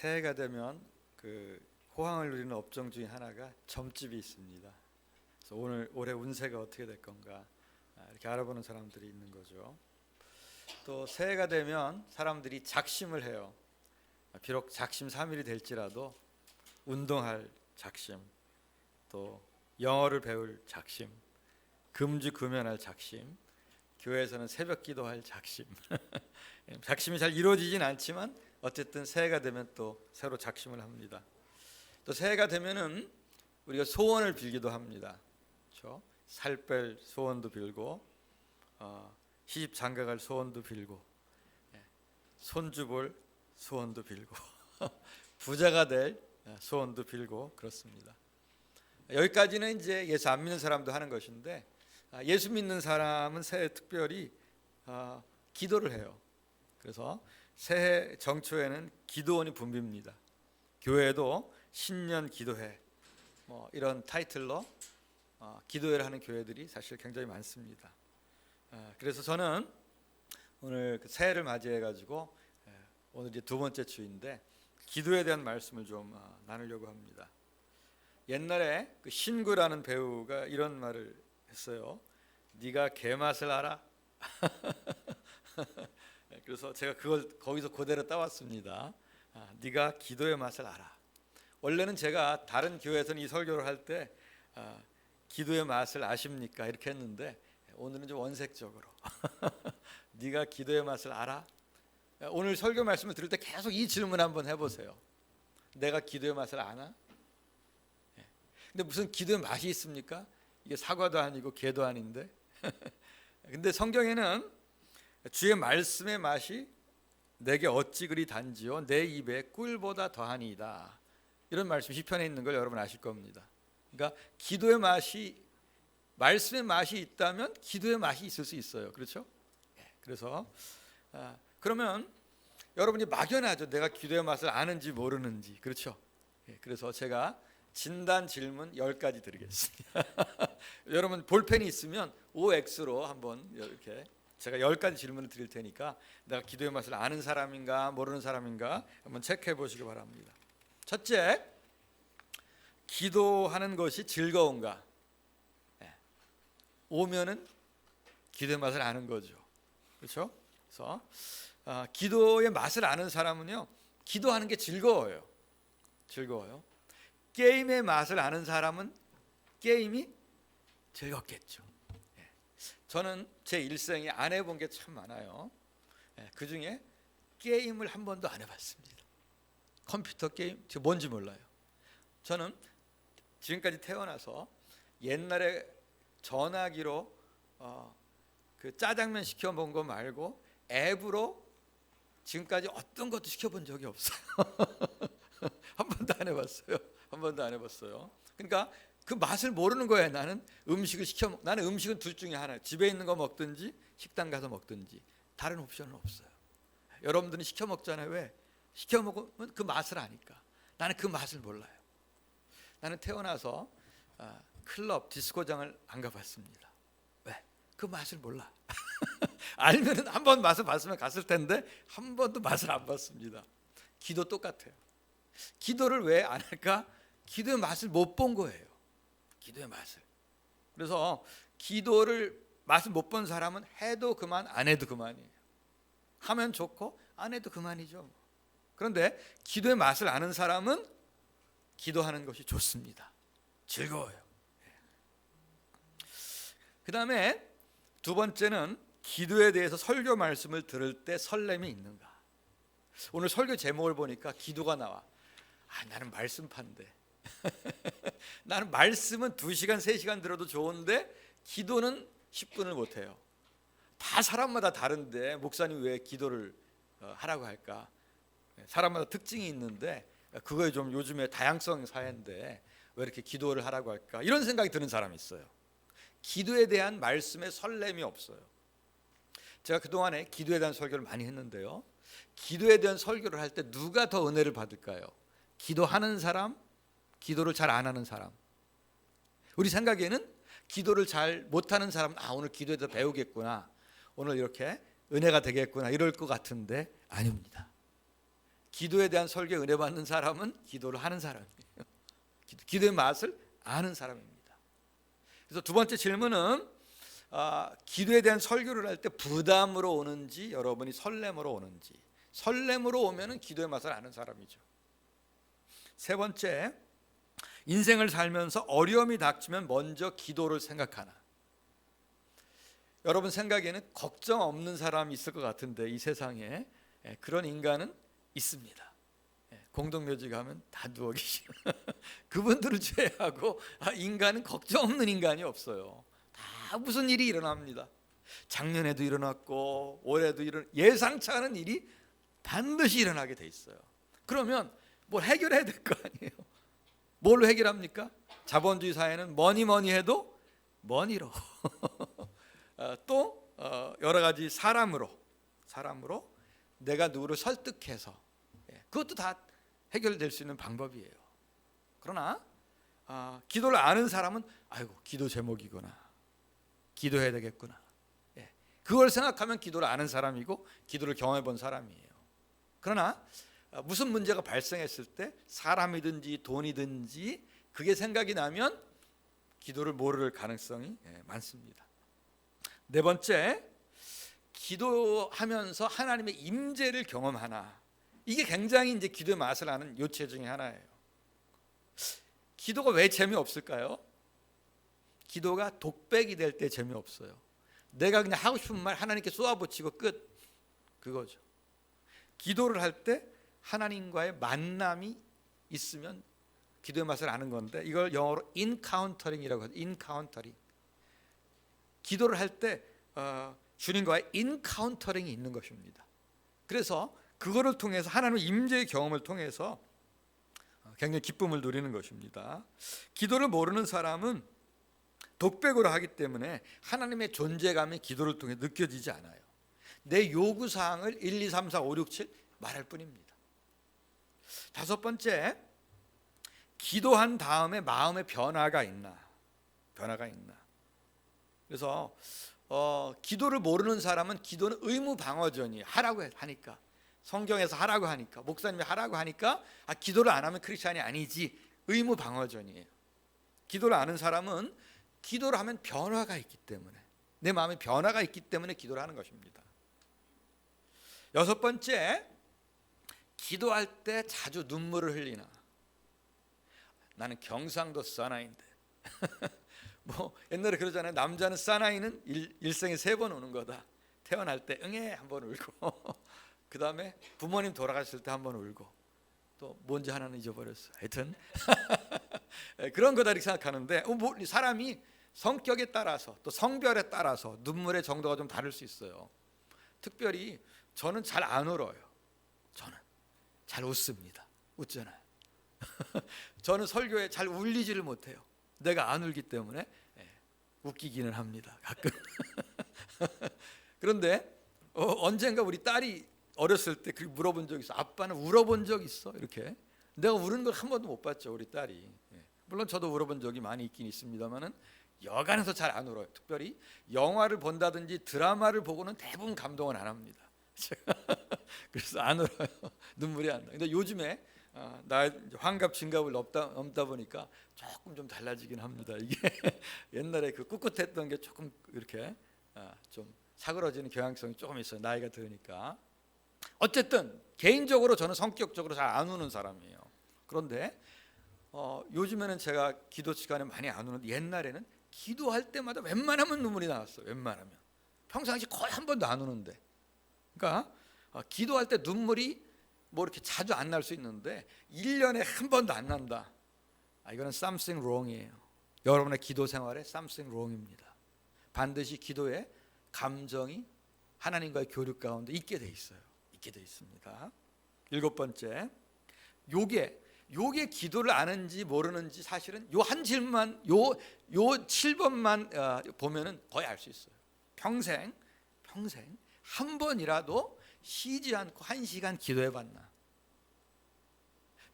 새해가 되면 그 호황을 누리는 업종 중에 하나가 점집이 있습니다. 그래서 올해 운세가 어떻게 될 건가 이렇게 알아보는 사람들이 있는 거죠. 또 새해가 되면 사람들이 작심을 해요. 비록 작심 3일이 될지라도 운동할 작심, 또 영어를 배울 작심, 금주 금연할 작심, 교회에서는 새벽 기도할 작심. 작심이 잘 이루어지진 않지만 어쨌든 새해가 되면 또 새로 작심을 합니다. 또 새해가 되면은 우리가 소원을 빌기도 합니다. 그렇죠? 살 뺄 소원도 빌고, 시집 장가갈 소원도 빌고, 손주 볼 소원도 빌고, 부자가 될 소원도 빌고 그렇습니다. 여기까지는 이제 예수 안 믿는 사람도 하는 것인데, 예수 믿는 사람은 새해 특별히 기도를 해요. 그래서 새해 정초에는 기도원이 붐빕니다. 교회도 신년 기도회 이런 타이틀로 기도회를 하는 교회들이 사실 굉장히 많습니다. 그래서 저는 오늘 새해를 맞이해 가지고 오늘 이제 두 번째 주인데 기도에 대한 말씀을 좀 나누려고 합니다. 옛날에 그 신구라는 배우가 이런 말을 했어요. 네가 개맛을 알아? 그래서 제가 그걸 거기서 그대로 따왔습니다. 네가 기도의 맛을 알아. 원래는 제가 다른 교회에서는 이 설교를 할 때 기도의 맛을 아십니까? 이렇게 했는데 오늘은 좀 원색적으로 네가 기도의 맛을 알아? 오늘 설교 말씀을 들을 때 계속 이 질문 한번 해보세요. 내가 기도의 맛을 아나? 근데 무슨 기도의 맛이 있습니까? 이게 사과도 아니고 게도 아닌데. 근데 성경에는 주의 말씀의 맛이 내게 어찌 그리 단지요 내 입에 꿀보다 더하니이다. 이런 말씀 시편에 있는 걸 여러분 아실 겁니다. 그러니까 기도의 맛이, 말씀의 맛이 있다면 기도의 맛이 있을 수 있어요. 그렇죠? 그래서 그러면 여러분이 막연하죠. 내가 기도의 맛을 아는지 모르는지. 그렇죠? 그래서 제가 진단 질문 10가지 드리겠습니다. 여러분 볼펜이 있으면 OX로 한번 이렇게 제가 10가지 질문을 드릴 테니까 내가 기도의 맛을 아는 사람인가 모르는 사람인가 한번 체크해 보시기 바랍니다. 첫째, 기도하는 것이 즐거운가? 오면은 기도의 맛을 아는 거죠. 그렇죠? 그래서 기도의 맛을 아는 사람은요, 기도하는 게 즐거워요. 즐거워요. 게임의 맛을 아는 사람은 게임이 즐겁겠죠. 저는 제 일생에 안 해본 게 참 많아요. 그 중에 게임을 한 번도 안 해봤습니다. 컴퓨터 게임, 제가 뭔지 몰라요. 저는 지금까지 태어나서 옛날에 전화기로 그 짜장면 시켜 먹은 거 말고 앱으로 지금까지 어떤 것도 시켜본 적이 없어요. 한 번도 안 해봤어요. 한 번도 안 해봤어요. 그러니까 그 맛을 모르는 거예요. 나는 음식은 둘 중에 하나. 집에 있는 거 먹든지 식당 가서 먹든지 다른 옵션은 없어요. 여러분들은 시켜 먹잖아요. 왜? 시켜 먹으면 그 맛을 아니까. 나는 그 맛을 몰라요. 나는 태어나서 클럽, 디스코장을 안 가봤습니다. 왜? 그 맛을 몰라. 알면은 한 번 맛을 봤으면 갔을 텐데 한 번도 맛을 안 봤습니다. 기도 똑같아요. 기도를 왜 안 할까? 기도의 맛을 못 본 거예요. 기도의 맛을. 그래서 기도를 맛을 못 본 사람은 해도 그만 안 해도 그만이에요. 하면 좋고 안 해도 그만이죠. 그런데 기도의 맛을 아는 사람은 기도하는 것이 좋습니다. 즐거워요. 그 다음에 두 번째는 기도에 대해서 설교 말씀을 들을 때 설렘이 있는가. 오늘 설교 제목을 보니까 기도가 나와. 나는 말씀파인데 나는 말씀은 2시간 3시간 들어도 좋은데 기도는 10분을 못해요. 다 사람마다 다른데 목사님 왜 기도를 하라고 할까? 사람마다 특징이 있는데 그거에 좀 요즘에 다양성 사회인데 왜 이렇게 기도를 하라고 할까? 이런 생각이 드는 사람이 있어요. 기도에 대한 말씀에 설렘이 없어요. 제가 그동안에 기도에 대한 설교를 많이 했는데요, 기도에 대한 설교를 할 때 누가 더 은혜를 받을까요? 기도하는 사람, 기도를 잘 안 하는 사람. 우리 생각에는 기도를 잘 못하는 사람은 오늘 기도에 대해서 배우겠구나, 오늘 이렇게 은혜가 되겠구나 이럴 것 같은데 아닙니다. 기도에 대한 설교에 은혜 받는 사람은 기도를 하는 사람이에요. 기도의 맛을 아는 사람입니다. 그래서 두 번째 질문은 기도에 대한 설교를 할 때 부담으로 오는지 여러분이 설렘으로 오는지. 설렘으로 오면은 기도의 맛을 아는 사람이죠. 세 번째, 인생을 살면서 어려움이 닥치면 먼저 기도를 생각하나. 여러분 생각에는 걱정 없는 사람이 있을 것 같은데 이 세상에 그런 인간은 있습니다. 공동묘지 가면 다 누워 계시고 그분들을 제외하고 인간은 걱정 없는 인간이 없어요. 다 무슨 일이 일어납니다. 작년에도 일어났고 올해도 예상치 않은 일이 반드시 일어나게 돼 있어요. 그러면 뭘 해결해야 될 거 아니에요. 뭘로 해결합니까? 자본주의 사회는 뭐니 해도 머니로 또 여러 가지 사람으로 내가 누구를 설득해서 그것도 다 해결될 수 있는 방법이에요. 그러나 기도를 아는 사람은 아이고 기도 제목이구나, 기도해야 되겠구나, 그걸 생각하면 기도를 아는 사람이고 기도를 경험해 본 사람이에요. 그러나 무슨 문제가 발생했을 때 사람이든지 돈이든지 그게 생각이 나면 기도를 모를 가능성이 많습니다. 네 번째, 기도하면서 하나님의 임재를 경험하나. 이게 굉장히 이제 기도의 맛을 아는 요체 중에 하나예요. 기도가 왜 재미없을까요? 기도가 독백이 될 때 재미없어요. 내가 그냥 하고 싶은 말 하나님께 쏘아붙이고 끝, 그거죠. 기도를 할 때 하나님과의 만남이 있으면 기도의 맛을 아는 건데, 이걸 영어로 인카운터링이라고 하죠. 인카운터링. 기도를 할 때 주님과의 인카운터링이 있는 것입니다. 그래서 그거를 통해서 하나님의 임재의 경험을 통해서 굉장히 기쁨을 누리는 것입니다. 기도를 모르는 사람은 독백으로 하기 때문에 하나님의 존재감이 기도를 통해 느껴지지 않아요. 내 요구사항을 1, 2, 3, 4, 5, 6, 7 말할 뿐입니다. 다섯 번째, 기도한 다음에 마음의 변화가 있나. 그래서 기도를 모르는 사람은 기도는 의무방어전이에요. 하라고 하니까, 성경에서 하라고 하니까, 목사님이 하라고 하니까 기도를 안 하면 크리스찬이 아니지, 의무방어전이에요. 기도를 아는 사람은 기도를 하면 변화가 있기 때문에, 내 마음에 변화가 있기 때문에 기도를 하는 것입니다. 여섯 번째, 기도할 때 자주 눈물을 흘리나. 나는 경상도 사나이인데 뭐 옛날에 그러잖아요. 남자는 사나이는 일생에 3번 우는 거다. 태어날 때 응애 한 번 울고 그 다음에 부모님 돌아가실 때 한 번 울고 또 뭔지 하나는 잊어버렸어. 하여튼 그런 거다 이렇게 생각하는데 사람이 성격에 따라서 또 성별에 따라서 눈물의 정도가 좀 다를 수 있어요. 특별히 저는 잘 안 울어요. 저는 잘 웃습니다. 웃잖아요. 저는 설교에 잘 울리지를 못해요. 내가 안 울기 때문에 웃기기는 합니다. 가끔. 그런데 언젠가 우리 딸이 어렸을 때 그렇게 물어본 적 있어. 아빠는 울어본 적 있어? 이렇게. 내가 우는 걸 한 번도 못 봤죠, 우리 딸이. 물론 저도 울어본 적이 많이 있긴 있습니다만은 여간해서 잘 안 울어요. 특별히 영화를 본다든지 드라마를 보고는 대부분 감동은 안 합니다. 그래서 안 울어요. 눈물이 안 나. 근데 요즘에 나 환갑 진갑을 넘다 보니까 조금 좀 달라지긴 합니다. 이게 옛날에 그 꿋꿋했던 게 조금 이렇게 좀 사그러지는 경향성이 조금 있어요. 나이가 들으니까. 어쨌든 개인적으로 저는 성격적으로 잘 안 우는 사람이에요. 그런데 요즘에는 제가 기도 시간에 많이 안 우는데 옛날에는 기도할 때마다 웬만하면 눈물이 나왔어요. 웬만하면. 평상시 거의 한 번도 안 우는데. 그러니까 기도할 때 눈물이 뭐 이렇게 자주 안 날 수 있는데 1년에 한 번도 안 난다. 이거는 something wrong이에요. 여러분의 기도 생활에 something wrong입니다. 반드시 기도에 감정이 하나님과의 교류 가운데 있게 돼 있어요. 있게 돼 있습니다. 일곱 번째, 요게 기도를 아는지 모르는지 사실은 요 한 질문만 요 7번만 보면은 거의 알 수 있어요. 평생 한 번이라도 쉬지 않고 1시간 기도해 봤나?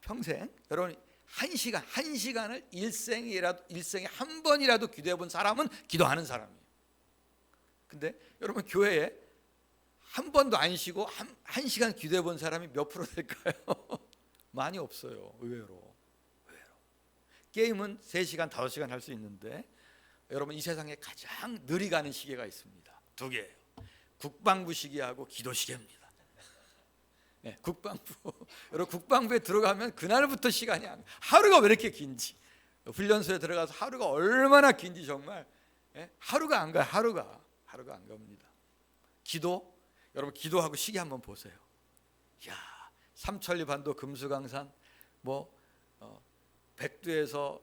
평생 여러분 1시간을 일생에 한 번이라도 기도해 본 사람은 기도하는 사람이에요. 근데 여러분 교회에 한 번도 안 쉬고 한 시간 기도해 본 사람이 몇 프로 될까요? 많이 없어요. 의외로. 게임은 3시간, 5시간 할 수 있는데 여러분 이 세상에 가장 느리 가는 시계가 있습니다. 2개예요. 국방부 시계하고 기도 시계입니다. 네, 국방부. 여러분 국방부에 들어가면 그날부터 시간이 하루가 왜 이렇게 긴지, 훈련소에 들어가서 하루가 얼마나 긴지 정말 하루가 안 가요. 하루가 안 갑니다. 기도, 여러분 기도하고 시계 한번 보세요. 야, 삼천리 반도 금수강산 백두에서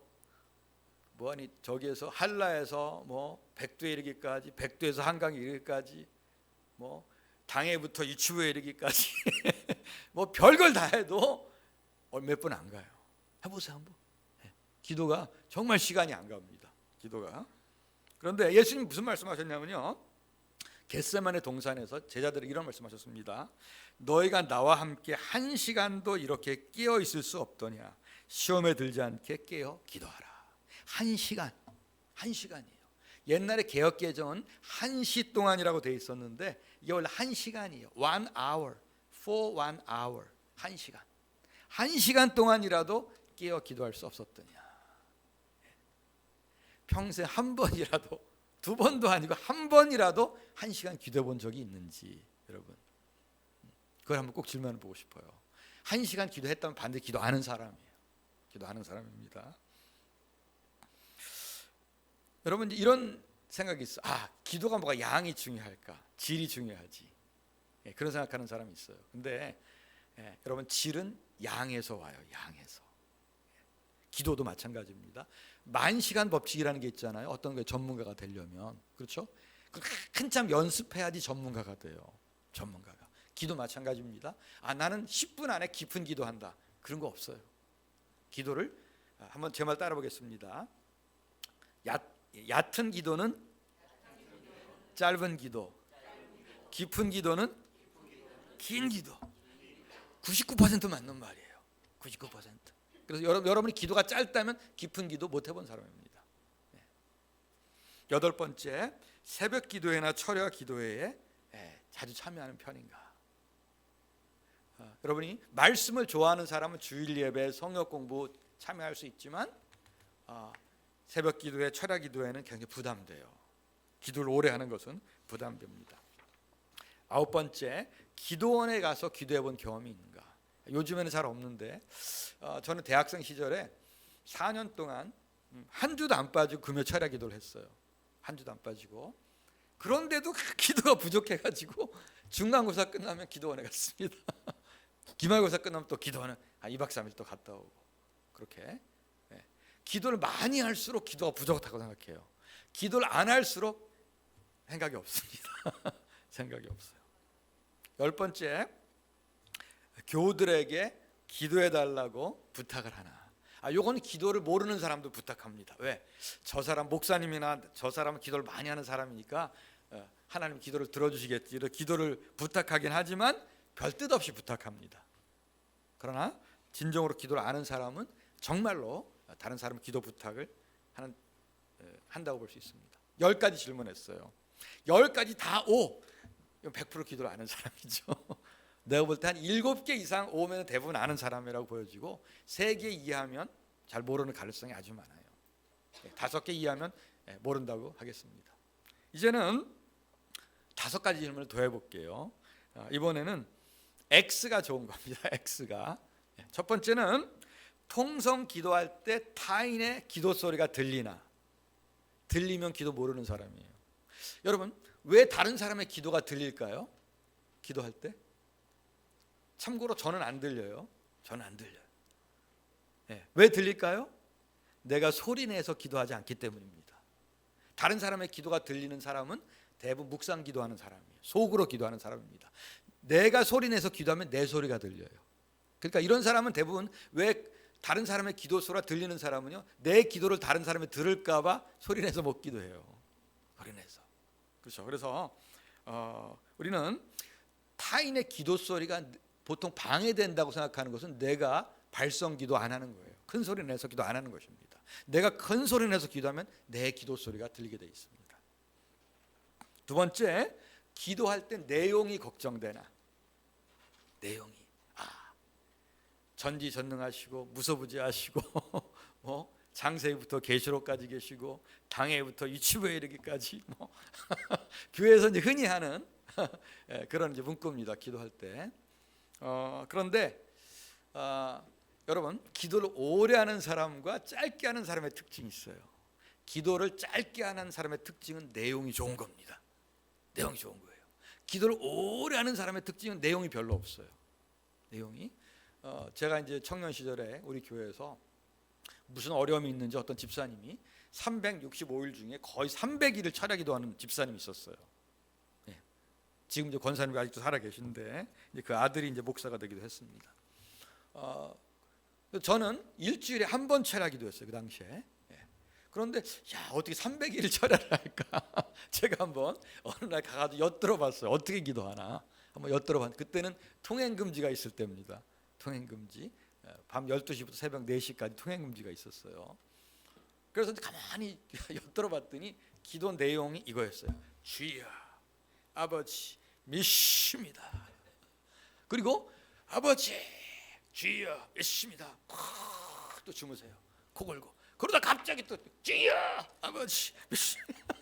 뭐하니 저기에서 한라에서 백두에 이르기까지, 백두에서 한강에 이르기까지, 당해부터 유치부에 이르기까지 별걸 다 해도 몇 분 안 가요. 해보세요 한번. 기도가 정말 시간이 안 갑니다. 기도가. 그런데 예수님 무슨 말씀하셨냐면요, 겟세마네 동산에서 제자들에게 이런 말씀하셨습니다. 너희가 나와 함께 1시간도 이렇게 깨어 있을 수 없더냐. 시험에 들지 않게 깨어 기도하라. 1시간이에요. 옛날에 개역개정은 1시 동안이라고 되어 있었는데 이게 원래 1시간이에요. 1 hour, for 1 hour, 1시간. 1시간 동안이라도 깨어 기도할 수 없었더냐. 평생 한 번이라도, 2번도 아니고 한 번이라도 1시간 기도해 본 적이 있는지, 여러분 그걸 한번 꼭 질문해 보고 싶어요. 1시간 기도했다면 반드시 기도하는 사람이에요. 기도하는 사람입니다. 여러분 이런 생각이 있어. 기도가 뭐가 양이 중요할까, 질이 중요하지, 그런 생각하는 사람이 있어요. 근데 여러분 질은 양에서 와요. 양에서. 기도도 마찬가지입니다. 10,000시간 법칙이라는 게 있잖아요. 어떤 게 전문가가 되려면, 그렇죠? 한참 연습해야지 전문가가 돼요. 전문가가. 기도 마찬가지입니다. 나는 10분 안에 깊은 기도한다, 그런 거 없어요. 기도를 한번 제 말 따라 보겠습니다. 얕은 기도는 짧은 기도, 깊은 기도는 긴 기도. 99% 맞는 말이에요. 99%. 그래서 여러분이 기도가 짧다면 깊은 기도 못 해본 사람입니다. 8번째, 새벽 기도회나 철야 기도회에 자주 참여하는 편인가. 여러분이 말씀을 좋아하는 사람은 주일 예배, 성역 공부 참여할 수 있지만 새벽 기도회, 철야 기도회는 굉장히 부담돼요. 기도를 오래 하는 것은 부담됩니다. 9번째, 기도원에 가서 기도해 본 경험이 있는가. 요즘에는 잘 없는데 저는 대학생 시절에 4년 동안 한 주도 안 빠지고 금요 철야 기도를 했어요. 한 주도 안 빠지고. 그런데도 기도가 부족해가지고 중간고사 끝나면 기도원에 갔습니다. 기말고사 끝나면 또 기도원에 2박 3일 또 갔다 오고. 그렇게 기도를 많이 할수록 기도가 부족하다고 생각해요. 기도를 안 할수록 생각이 없습니다. 생각이 없어요. 10번째, 교우들에게 기도해 달라고 부탁을 하나. 요건 기도를 모르는 사람도 부탁합니다. 왜? 저 사람 목사님이나 저 사람은 기도를 많이 하는 사람이니까 하나님 기도를 들어주시겠지, 이런 기도를 부탁하긴 하지만 별 뜻 없이 부탁합니다. 그러나 진정으로 기도를 아는 사람은 정말로 다른 사람 기도 부탁을 한다고 볼 수 있습니다. 10가지 질문했어요. 10가지 다 O. 100% 기도를 아는 사람이죠. 내가 볼 때 한 7개 이상 오면 대부분 아는 사람이라고 보여지고, 3개 이해하면 잘 모르는 가능성이 아주 많아요. 5개 이해하면 모른다고 하겠습니다. 이제는 5가지 질문을 더 해볼게요. 이번에는 X가 좋은 겁니다. X가. 첫 번째는 통성 기도할 때 타인의 기도 소리가 들리면 기도 모르는 사람이에요. 여러분 왜 다른 사람의 기도가 들릴까요? 기도할 때? 참고로 저는 안 들려요. 저는 안 들려요. 왜 들릴까요? 내가 소리내서 기도하지 않기 때문입니다. 다른 사람의 기도가 들리는 사람은 대부분 묵상 기도하는 사람이에요. 속으로 기도하는 사람입니다. 내가 소리내서 기도하면 내 소리가 들려요. 그러니까 이런 사람은 대부분, 왜 다른 사람의 기도 소리가 들리는 사람은요, 내 기도를 다른 사람이 들을까 봐 소리내서 못 기도해요. 소리내서. 그렇죠. 그래서 우리는 타인의 기도 소리가 보통 방해된다고 생각하는 것은 내가 발성 기도 안 하는 거예요. 큰 소리 내서 기도 안 하는 것입니다. 내가 큰 소리 내서 기도하면 내 기도 소리가 들리게 돼 있습니다. 두 번째, 기도할 때 내용이 걱정되나? 내용이 전지전능하시고 무소부지하시고 장세기부터 계시록까지 계시고 당해부터 유치부에 이르기까지 교회에서 이제 흔히 하는 그런 이제 문구입니다. 기도할 때. 그런데 여러분, 기도를 오래 하는 사람과 짧게 하는 사람의 특징이 있어요. 기도를 짧게 하는 사람의 특징은 내용이 좋은 겁니다. 내용이 좋은 거예요. 기도를 오래 하는 사람의 특징은 내용이 별로 없어요. 내용이 제가 이제 청년 시절에 우리 교회에서 무슨 어려움이 있는지 어떤 집사님이 365일 중에 거의 300일을 철야 기도하는 집사님이 있었어요. 네. 지금 이제 권사님이 아직도 살아 계신데 이제 그 아들이 이제 목사가 되기도 했습니다. 저는 일주일에 한 번 철야 기도했어요, 그 당시에. 그런데 어떻게 300일을 철야를 할까? 제가 한번 어느 날 가가지고 엿들어봤어요. 어떻게 기도하나 한번 엿들어봤는데 그때는 통행금지가 있을 때입니다. 통행금지. 밤 12시부터 새벽 4시까지 통행금지가 있었어요. 그래서 가만히 엿들어봤더니 기도 내용이 이거였어요. 주여 아버지 믿습니다. 그리고 아버지 주여 믿습니다. 또 주무세요. 코 골고. 그러다 갑자기 또 주여 아버지 믿습니다.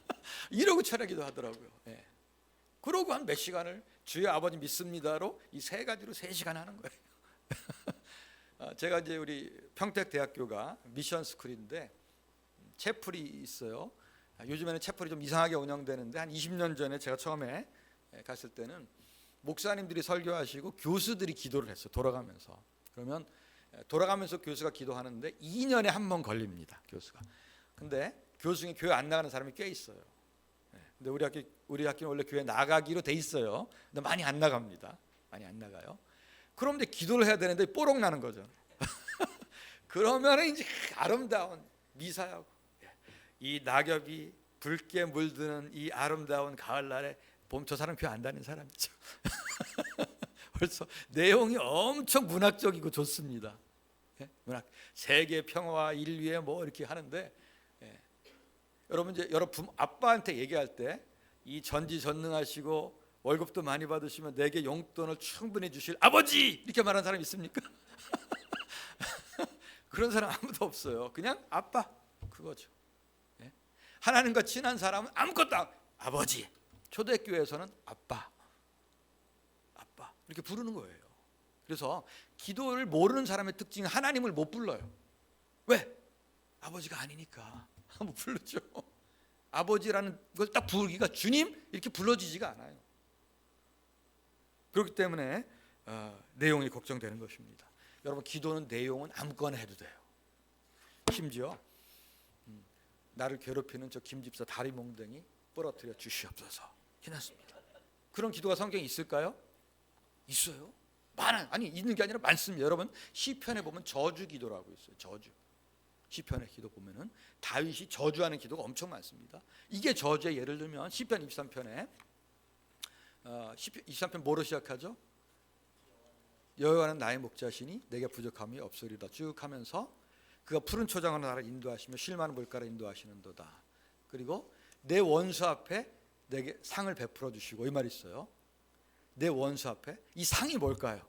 이러고 철야기도 하더라고요. 그러고 한 몇 시간을 주여 아버지 믿습니다로 이 세 가지로 3시간 하는 거예요. 제가 이제 우리 평택대학교가 미션 스쿨인데 채플이 있어요. 요즘에는 채플이 좀 이상하게 운영되는데 한 20년 전에 제가 처음에 갔을 때는 목사님들이 설교하시고 교수들이 기도를 했어요. 돌아가면서. 그러면 돌아가면서 교수가 기도하는데 2년에 한 번 걸립니다. 교수가. 근데 교수 중에 교회 안 나가는 사람이 꽤 있어요. 근데 우리 학교는 원래 교회 나가기로 돼 있어요. 근데 많이 안 나갑니다. 많이 안 나가요. 그럼 이제 기도를 해야 되는데 뽀록 나는 거죠. 그러면 이제 아름다운 미사하고 이 낙엽이 붉게 물드는 이 아름다운 가을날에 저 사람 교회 안 다니는 사람이죠. 벌써 내용이 엄청 문학적이고 좋습니다. 문학 세계 평화와 인류의 뭐 이렇게 하는데 여러분 이제 여러분 아빠한테 얘기할 때 이 전지전능하시고 월급도 많이 받으시면 내게 용돈을 충분히 주실 아버지 이렇게 말하는 사람 있습니까? 그런 사람 아무도 없어요. 그냥 아빠 그거죠. 하나님과 친한 사람은 아무것도 아버지. 초대교회에서는 아빠 이렇게 부르는 거예요. 그래서 기도를 모르는 사람의 특징은 하나님을 못 불러요. 왜? 아버지가 아니니까 한번 부르죠. 아버지라는 걸 딱 부르기가 주님 이렇게 불러지지가 않아요. 그렇기 때문에 내용이 걱정되는 것입니다. 여러분 기도는 내용은 아무거나 해도 돼요. 심지어 나를 괴롭히는 저 김집사 다리 몽둥이 부러뜨려 주시옵소서 해놨습니다. 그런 기도가 성경에 있을까요? 있어요. 있는 게 아니라 많습니다. 여러분 시편에 보면 저주 기도라고 있어요. 저주. 시편의 기도 보면은 다윗이 저주하는 기도가 엄청 많습니다. 이게 저주의 예를 들면 시편 23편에 23편 뭐로 시작하죠? 여호와는 나의 목자시니 내게 부족함이 없으리라 쭉 하면서 그가 푸른 초장으로 나를 인도하시며 쉴 만한 물가로 인도하시는도다. 그리고 내 원수 앞에 내게 상을 베풀어 주시고 이 말이 있어요. 내 원수 앞에 이 상이 뭘까요?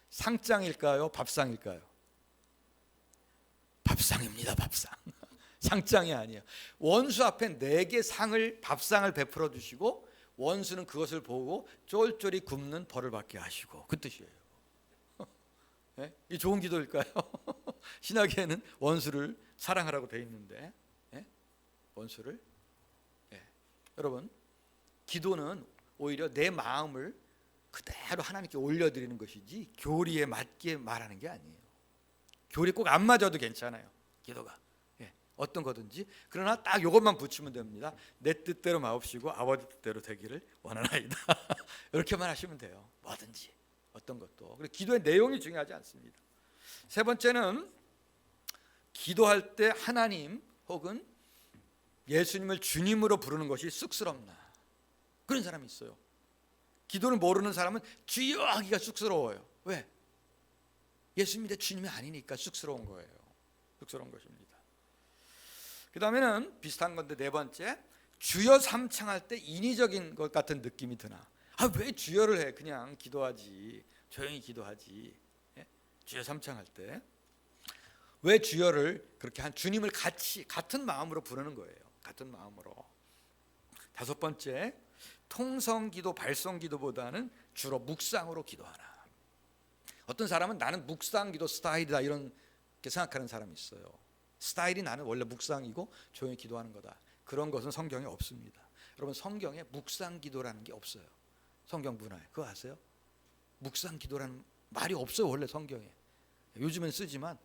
상장일까요? 밥상일까요? 밥상입니다. 밥상. 상장이 아니에요. 원수 앞에 내게 밥상을 베풀어 주시고 원수는 그것을 보고 쫄쫄이 굶는 벌을 받게 하시고 그 뜻이에요. 이 좋은 기도일까요? 신약에는 원수를 사랑하라고 되어 있는데 원수를 여러분 기도는 오히려 내 마음을 그대로 하나님께 올려드리는 것이지 교리에 맞게 말하는 게 아니에요. 교리 꼭 안 맞아도 괜찮아요. 기도가 어떤 거든지. 그러나 딱 이것만 붙이면 됩니다. 내 뜻대로 마옵시고 아버지 뜻대로 되기를 원하나이다. 이렇게만 하시면 돼요. 뭐든지 어떤 것도. 그리고 기도의 내용이 중요하지 않습니다. 세 번째는 기도할 때 하나님 혹은 예수님을 주님으로 부르는 것이 쑥스럽나. 그런 사람이 있어요. 기도를 모르는 사람은 주여 하기가 쑥스러워요. 왜? 예수님이 내 주님이 아니니까 쑥스러운 거예요. 쑥스러운 것입니다. 그 다음에는 비슷한 건데 네 번째, 주여 삼창할 때 인위적인 것 같은 느낌이 드나? 왜 주여를 해? 그냥 기도하지. 조용히 기도하지. 예? 주여 삼창할 때 왜 주여를 그렇게 한 주님을 같은 마음으로 부르는 거예요. 같은 마음으로. 다섯 번째, 통성기도 발성기도보다는 주로 묵상으로 기도하나. 어떤 사람은 나는 묵상기도 스타일이다 이렇게 생각하는 사람이 있어요. 스타일이 나는 원래 묵상이고 조용히 기도하는 거다. 그런 것은 성경에 없습니다. 여러분, 성경에 묵상기도라는 게 없어요. 성경 문화에. 그거 아세요? 묵상기도라는 말이 없어요. 원래 성경에. 요즘엔 쓰지만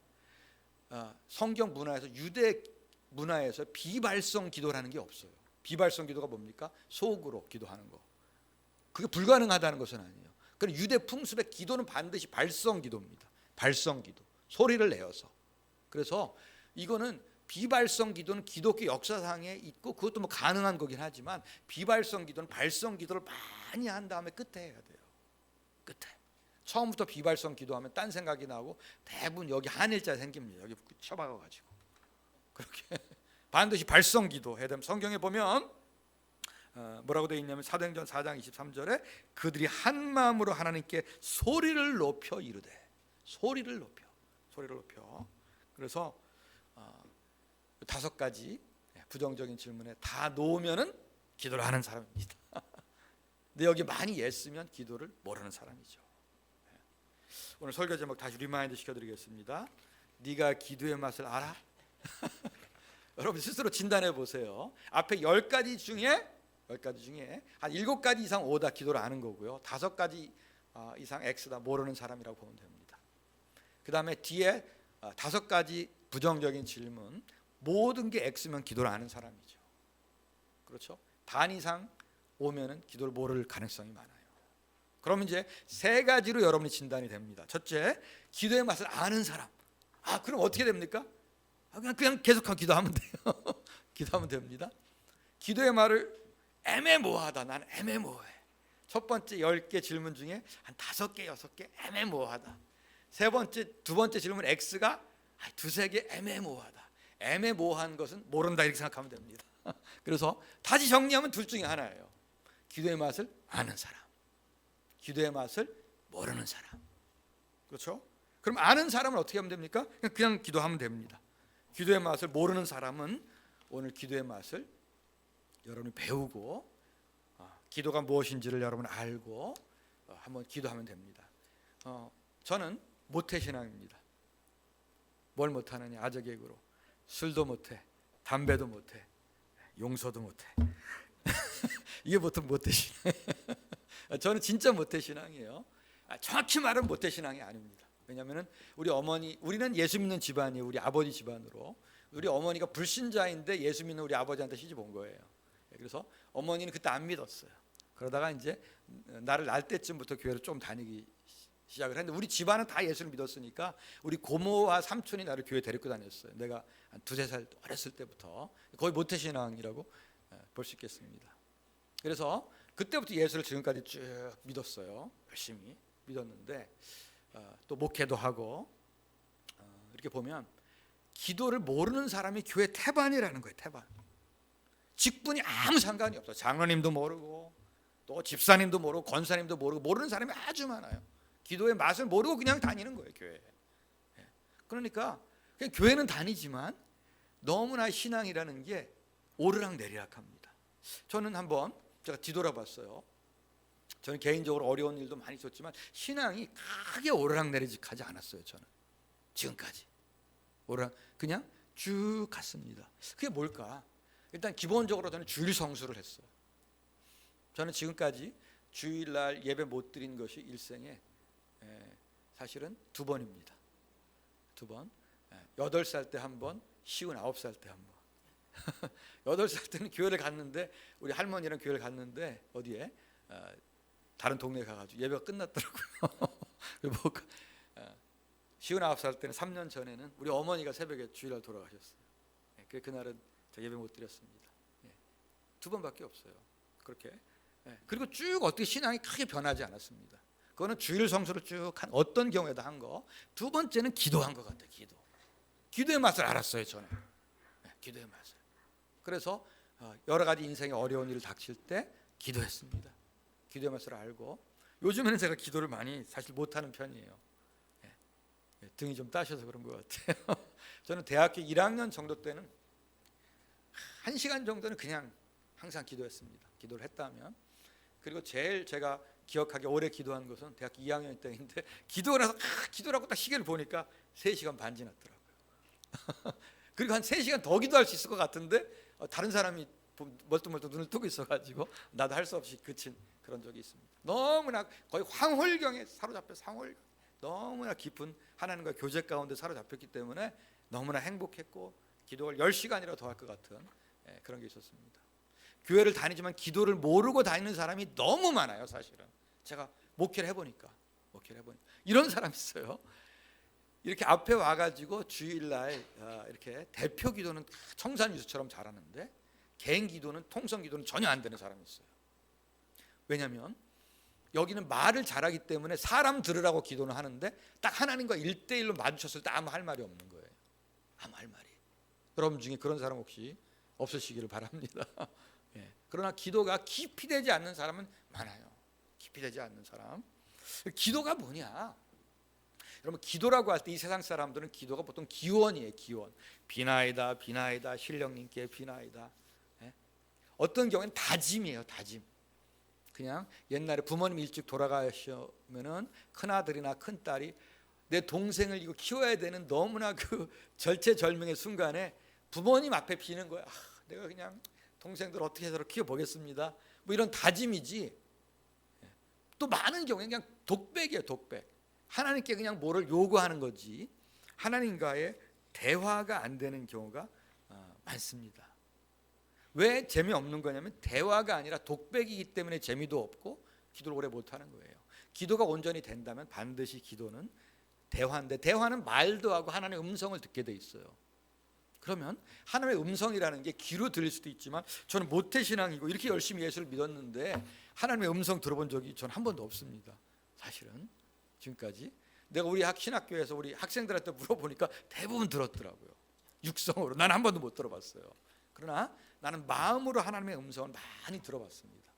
성경 문화에서, 유대 문화에서 비발성 기도라는 게 없어요. 비발성 기도가 뭡니까? 속으로 기도하는 거. 그게 불가능하다는 것은 아니에요. 그럼 유대 풍습의 기도는 반드시 발성 기도입니다. 발성 기도. 소리를 내어서. 그래서 이거는 비발성 기도는 기독교 역사상에 있고 그것도 뭐 가능한 거긴 하지만, 비발성 기도는 발성 기도를 많이 한 다음에 끝에 해야 돼요. 끝에. 처음부터 비발성 기도하면 딴 생각이 나고 대부분 여기 한일자 생깁니다. 여기 쳐박아가지고. 그렇게 반드시 발성 기도 해야 됩니다. 성경에 보면 뭐라고 되어 있냐면 사도행전 4장 23절에 그들이 한 마음으로 하나님께 소리를 높여 이르되, 소리를 높여. 그래서 다섯 가지 부정적인 질문에 다 놓으면은 기도를 하는 사람입니다. 근데 여기 많이 애쓰면 기도를 모르는 사람이죠. 오늘 설교 제목 다시 리마인드 시켜드리겠습니다. 네가 기도의 맛을 알아? 여러분 스스로 진단해 보세요. 앞에 10가지 중에 한 7가지 이상 O다, 기도를 아는 거고요. 5가지 이상 X다, 모르는 사람이라고 보면 됩니다. 그 다음에 뒤에 5가지 부정적인 질문, 모든 게 X면 기도를 아는 사람이죠. 그렇죠? 반 이상 오면은 기도를 모를 가능성이 많아요. 그러면 이제 3가지로 여러분이 진단이 됩니다. 첫째, 기도의 맛을 아는 사람. 그럼 어떻게 됩니까? 그냥 계속하면 기도하면 돼요. 기도하면 됩니다. 기도의 말을 애매모호하다. 나는 애매모호해. 첫 번째 10개 질문 중에 한 5개, 6개 애매모호하다. 두 번째 질문 X가 2-3개 애매모호하다. 애매모호한 것은 모른다, 이렇게 생각하면 됩니다. 그래서 다시 정리하면 둘 중에 하나예요. 기도의 맛을 아는 사람, 기도의 맛을 모르는 사람. 그렇죠? 그럼 아는 사람은 어떻게 하면 됩니까? 그냥 기도하면 됩니다. 기도의 맛을 모르는 사람은 오늘 기도의 맛을 여러분이 배우고 기도가 무엇인지를 여러분 알고 한번 기도하면 됩니다. 저는 모태신앙입니다. 뭘 못하느냐? 아저개그로 술도 못해, 담배도 못해, 용서도 못해. 이게 보통 모태신앙. 저는 진짜 모태신앙이에요. 정확히 말하면 모태신앙이 아닙니다. 왜냐하면 우리는 예수 믿는 집안이에요. 우리 아버지 집안으로. 우리 어머니가 불신자인데 예수 믿는 우리 아버지한테 시집 온 거예요. 그래서 어머니는 그때 안 믿었어요. 그러다가 이제 나를 낳을 때쯤부터 교회를 좀 다니기 시작을 했는데, 우리 집안은 다 예수를 믿었으니까 우리 고모와 삼촌이 나를 교회 데리고 다녔어요. 내가 한 2-3살 어렸을 때부터. 거의 모태신앙이라고 볼 수 있겠습니다. 그래서 그때부터 예수를 지금까지 쭉 믿었어요. 열심히 믿었는데 또 목회도 하고 이렇게 보면 기도를 모르는 사람이 교회 태반이라는 거예요. 태반. 직분이 아무 상관이 없어요. 장로님도 모르고 또 집사님도 모르고 권사님도 모르고, 모르는 사람이 아주 많아요. 기도의 맛을 모르고 그냥 다니는 거예요, 교회에. 그러니까 그냥 교회는 다니지만 너무나 신앙이라는 게 오르락내리락합니다. 저는 한번 제가 뒤돌아봤어요. 저는 개인적으로 어려운 일도 많이 있었지만 신앙이 크게 오르락내리락하지 않았어요. 저는 지금까지 그냥 쭉 갔습니다. 그게 뭘까? 일단 기본적으로 저는 주일 성수를 했어요. 저는 지금까지 주일날 예배 못 드린 것이 일생에 사실은 2번입니다. 2번. 8살 때 한 번, 59살 때 한 번. 8살 때는 교회를 갔는데, 우리 할머니랑 교회를 갔는데 어디에 다른 동네에 가가지고 예배가 끝났더라고요. 59살 때는 3년 전에는 우리 어머니가 새벽에 주일날 돌아가셨어요. 그날은 저 예배 못 드렸습니다. 2번밖에 없어요. 그렇게. 그리고 쭉 어떻게 신앙이 크게 변하지 않았습니다. 그거는 주일 성수를 쭉 한 어떤 경우에도 한 거. 두 번째는 기도한 것 같아요. 기도의 맛을 알았어요. 저는 기도의 맛을. 그래서 여러 가지 인생의 어려운 일을 닥칠 때 기도했습니다. 기도의 맛을 알고 요즘에는 제가 기도를 많이 사실 못하는 편이에요. 등이 좀 따셔서 그런 것 같아요. 저는 대학교 1학년 정도 때는 1시간 정도는 그냥 항상 기도했습니다. 기도를 했다면. 그리고 제일 제가 기억하기 오래 기도한 것은 대학교 2학년 때인데 기도를 해서 기도라고 딱 시계를 보니까 3시간 반 지났더라고요. 그리고 한 3시간 더 기도할 수 있을 것 같은데 다른 사람이 멀뚱멀뚱 눈을 뜨고 있어가지고 나도 할 수 없이 그친 그런 적이 있습니다. 너무나 거의 황홀경에 사로잡혀 너무나 깊은 하나님과의 교제 가운데 사로잡혔기 때문에 너무나 행복했고 기도를 10시간이라도 더 할 것 같은 그런 게 있었습니다. 교회를 다니지만 기도를 모르고 다니는 사람이 너무 많아요. 사실은 제가 목회를 해보니까 이런 사람이 있어요. 이렇게 앞에 와가지고 주일날 이렇게 대표 기도는 청산유수처럼 잘하는데 개인 기도는 통성 기도는 전혀 안 되는 사람이 있어요. 왜냐하면 여기는 말을 잘하기 때문에 사람 들으라고 기도는 하는데 딱 하나님과 1대1로 마주쳤을 때 아무 할 말이 없는 거예요. 아무 할 말이. 여러분 중에 그런 사람 혹시 없으시기를 바랍니다. 그러나 기도가 깊이 되지 않는 사람은 많아요. 깊이 되지 않는 사람. 기도가 뭐냐? 여러분 기도라고 할 때 이 세상 사람들은 기도가 보통 기원이에요. 기원. 비나이다 비나이다 신령님께 비나이다. 어떤 경우에는 다짐이에요. 다짐. 그냥 옛날에 부모님 일찍 돌아가시면은 큰아들이나 큰딸이 내 동생을 이거 키워야 되는 너무나 그 절체절명의 순간에 부모님 앞에 비는 거야. 내가 그냥 동생들 어떻게 해서 키워보겠습니다. 뭐 이런 다짐이지. 또 많은 경우에 그냥 독백이에요. 독백. 하나님께 그냥 뭐를 요구하는 거지 하나님과의 대화가 안 되는 경우가 많습니다. 왜 재미없는 거냐면 대화가 아니라 독백이기 때문에 재미도 없고 기도를 오래 못하는 거예요. 기도가 온전히 된다면 반드시 기도는 대화인데 대화는 말도 하고 하나님의 음성을 듣게 돼 있어요. 그러면 하나님의 음성이라는 게 귀로 들릴 수도 있지만 저는 모태신앙이고 이렇게 열심히 예수를 믿었는데 하나님의 음성 들어본 적이 전 한 번도 없습니다. 사실은 지금까지 내가 우리 신학교에서 우리 학생들한테 물어보니까 대부분 들었더라고요. 육성으로. 난 한 번도 못 들어봤어요. 그러나 나는 마음으로 하나님의 음성을 많이 들어봤습니다.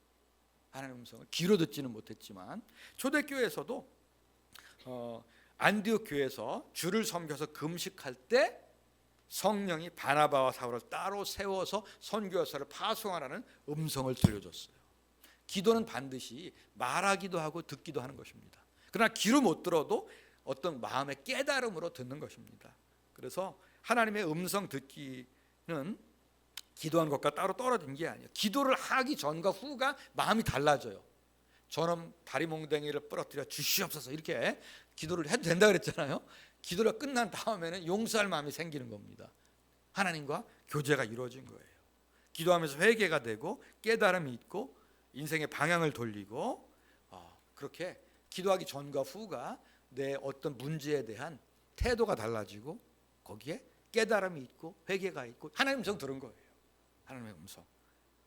하나님의 음성을 귀로 듣지는 못했지만 초대교회에서도 안디옥 교회에서 주를 섬겨서 금식할 때 성령이 바나바와 사울을 따로 세워서 선교사를 파송하라는 음성을 들려줬어요. 기도는 반드시 말하기도 하고 듣기도 하는 것입니다. 그러나 귀로 못 들어도 어떤 마음의 깨달음으로 듣는 것입니다. 그래서 하나님의 음성 듣기는 기도한 것과 따로 떨어진 게 아니에요. 기도를 하기 전과 후가 마음이 달라져요. 저놈 다리 몽댕이를 부러뜨려 주시옵소서 이렇게 기도를 해도 된다 그랬잖아요. 기도가 끝난 다음에는 용서할 마음이 생기는 겁니다. 하나님과 교제가 이루어진 거예요. 기도하면서 회개가 되고 깨달음이 있고 인생의 방향을 돌리고 그렇게 기도하기 전과 후가 내 어떤 문제에 대한 태도가 달라지고 거기에 깨달음이 있고 회개가 있고 하나님 음성 들은 거예요. 하나님의 음성.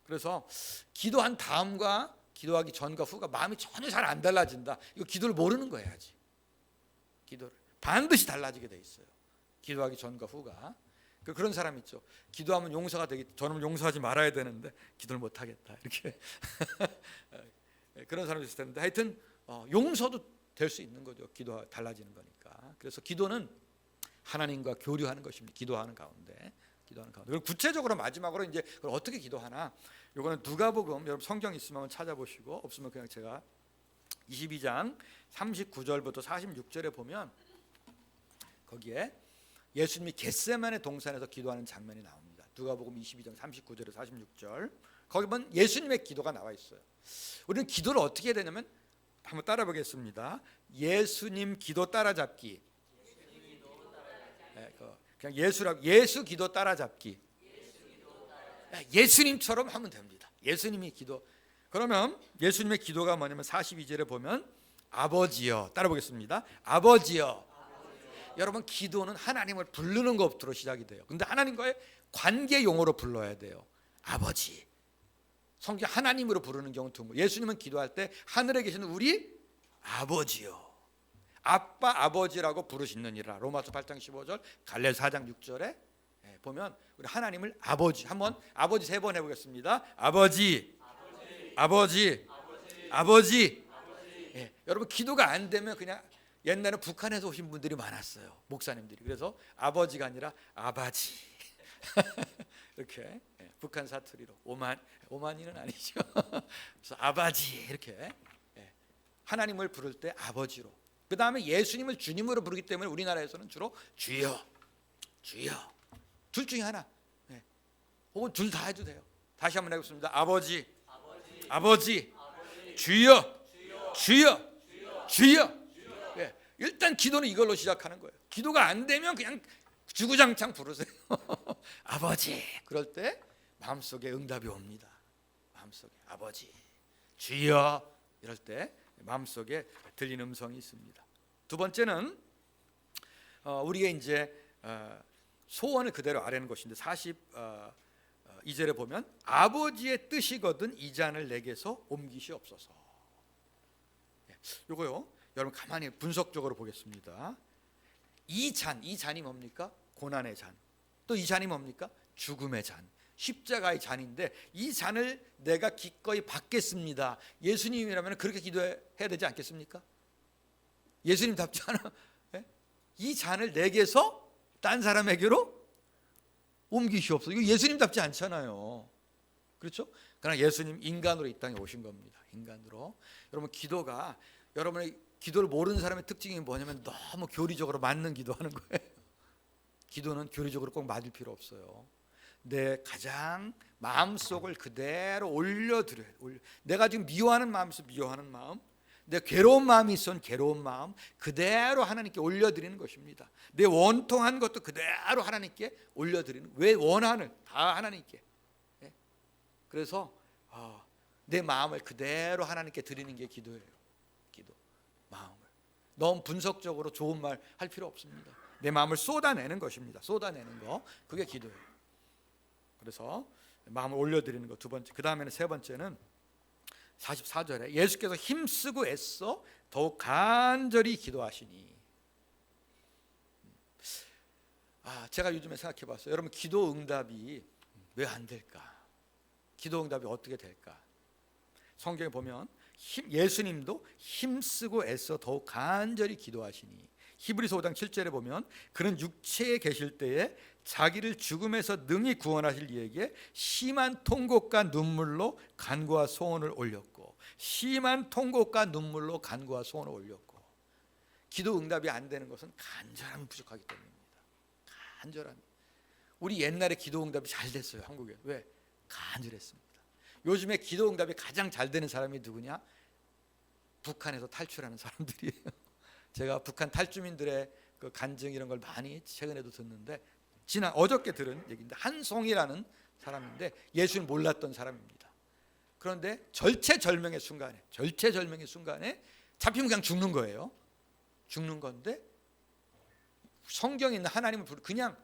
그래서 기도한 다음과 기도하기 전과 후가 마음이 전혀 잘 안 달라진다. 이거 기도를 모르는 거예요. 아직. 기도를 반드시 달라지게 돼 있어요. 기도하기 전과 후가. 그런 사람 있죠. 기도하면 용서가 되기. 저는 용서하지 말아야 되는데 기도를 못 하겠다. 이렇게 그런 사람이 있을 텐데 하여튼 용서도 될 수 있는 거죠. 기도 달라지는 거니까. 그래서 기도는 하나님과 교류하는 것입니다. 기도하는 가운데. 그리고 구체적으로 마지막으로 이제 그걸 어떻게 기도하나? 이거는 누가복음 여러분 성경 있으면 한번 찾아보시고 없으면 그냥 제가 22장 39절부터 46절에 보면 거기에 예수님이 겟세마네 동산에서 기도하는 장면이 나옵니다. 누가복음 22장 39절에서 46절. 거기 보면 예수님의 기도가 나와 있어요. 우리는 기도를 어떻게 해야 되냐면 한번 따라 보겠습니다. 예수님 기도 따라잡기. 그냥 예수 기도 따라잡기. 예수님처럼 하면 됩니다. 예수님이 기도. 그러면 예수님의 기도가 뭐냐면 42절에 보면 아버지여. 따라 보겠습니다. 아버지여. 여러분 기도는 하나님을 부르는 것부터 시작이 돼요. 근데 하나님과의 관계 용어로 불러야 돼요. 아버지. 성경 하나님으로 부르는 경우는 드물. 예수님은 기도할 때 하늘에 계시는 우리 아버지요. 아빠 아버지라고 부르시느니라. 로마서 8장 15절, 갈레 4장 6절에 보면 우리 하나님을 아버지, 한번 아버지 3번 해보겠습니다. 아버지, 아버지, 아버지. 예, 여러분 기도가 안 되면 그냥 옛날에 북한에서 오신 분들이 많았어요. 목사님들이. 그래서 아버지가 아니라 아바지 이렇게 북한 사투리로 오만이는 아니죠. 그래서 아바지 이렇게 하나님을 부를 때 아버지로. 그 다음에 예수님을 주님으로 부르기 때문에 우리나라에서는 주로 주여, 주여 둘 중에 하나, 혹은 둘 다 해도 돼요. 다시 한번 해보겠습니다. 아버지, 아버지, 주여, 주여, 주여. 일단 기도는 이걸로 시작하는 거예요. 기도가 안 되면 그냥 주구장창 부르세요. 아버지. 그럴 때 마음속에 응답이 옵니다. 마음속에 아버지, 주여 이럴 때 마음속에 들리는 음성이 있습니다. 두 번째는 우리가 이제 소원을 그대로 아뢰는 것인데 42절에 보면 아버지의 뜻이거든 이 잔을 내게서 옮기시옵소서. 요거요. 여러분 가만히 분석적으로 보겠습니다. 이 잔이 뭡니까? 고난의 잔. 또 이 잔이 뭡니까? 죽음의 잔. 십자가의 잔인데 이 잔을 내가 기꺼이 받겠습니다. 예수님이라면 그렇게 기도해야 되지 않겠습니까? 예수님답지 않아? 이 잔을 내게서 딴 사람에게로 옮기시옵소서. 이거 예수님답지 않잖아요. 그렇죠? 그러나 예수님 인간으로 이 땅에 오신 겁니다. 인간으로. 여러분 기도가 여러분의 기도를 모르는 사람의 특징이 뭐냐면 너무 교리적으로 맞는 기도하는 거예요. 기도는 교리적으로 꼭 맞을 필요 없어요. 내 가장 마음속을 그대로 올려드려요. 내가 지금 미워하는 마음이 있어 미워하는 마음, 내 괴로운 마음이 있어 괴로운 마음 그대로 하나님께 올려드리는 것입니다. 내 원통한 것도 그대로 하나님께 올려드리는, 왜 원한을 다 하나님께. 그래서 내 마음을 그대로 하나님께 드리는 게 기도예요. 기도, 마음을 너무 분석적으로 좋은 말 할 필요 없습니다. 내 마음을 쏟아내는 것입니다. 쏟아내는 거, 그게 기도예요. 그래서 마음을 올려드리는 거 두 번째. 그 다음에는 세 번째는 44절에 예수께서 힘쓰고 애써 더욱 간절히 기도하시니. 제가 요즘에 생각해 봤어요. 여러분 기도 응답이 왜 안 될까? 기도 응답이 어떻게 될까? 성경에 보면 예수님도 힘쓰고 애써 더욱 간절히 기도하시니. 히브리서 5장 7절에 보면 그는 육체에 계실 때에 자기를 죽음에서 능히 구원하실 이에게 심한 통곡과 눈물로 간구와 소원을 올렸고, 심한 통곡과 눈물로 간구와 소원을 올렸고. 기도 응답이 안 되는 것은 간절함이 부족하기 때문입니다. 간절함이. 우리 옛날에 기도 응답이 잘 됐어요. 한국에. 왜? 간절했습니다. 요즘에 기도 응답이 가장 잘 되는 사람이 누구냐? 북한에서 탈출하는 사람들이에요. 제가 북한 탈주민들의 그 간증 이런 걸 많이 최근에도 듣는데, 어저께 들은 얘기인데, 한송이라는 사람인데 예수를 몰랐던 사람입니다. 그런데 절체절명의 순간에 잡히면 그냥 죽는 거예요. 죽는 건데 성경에 있는 하나님을 그냥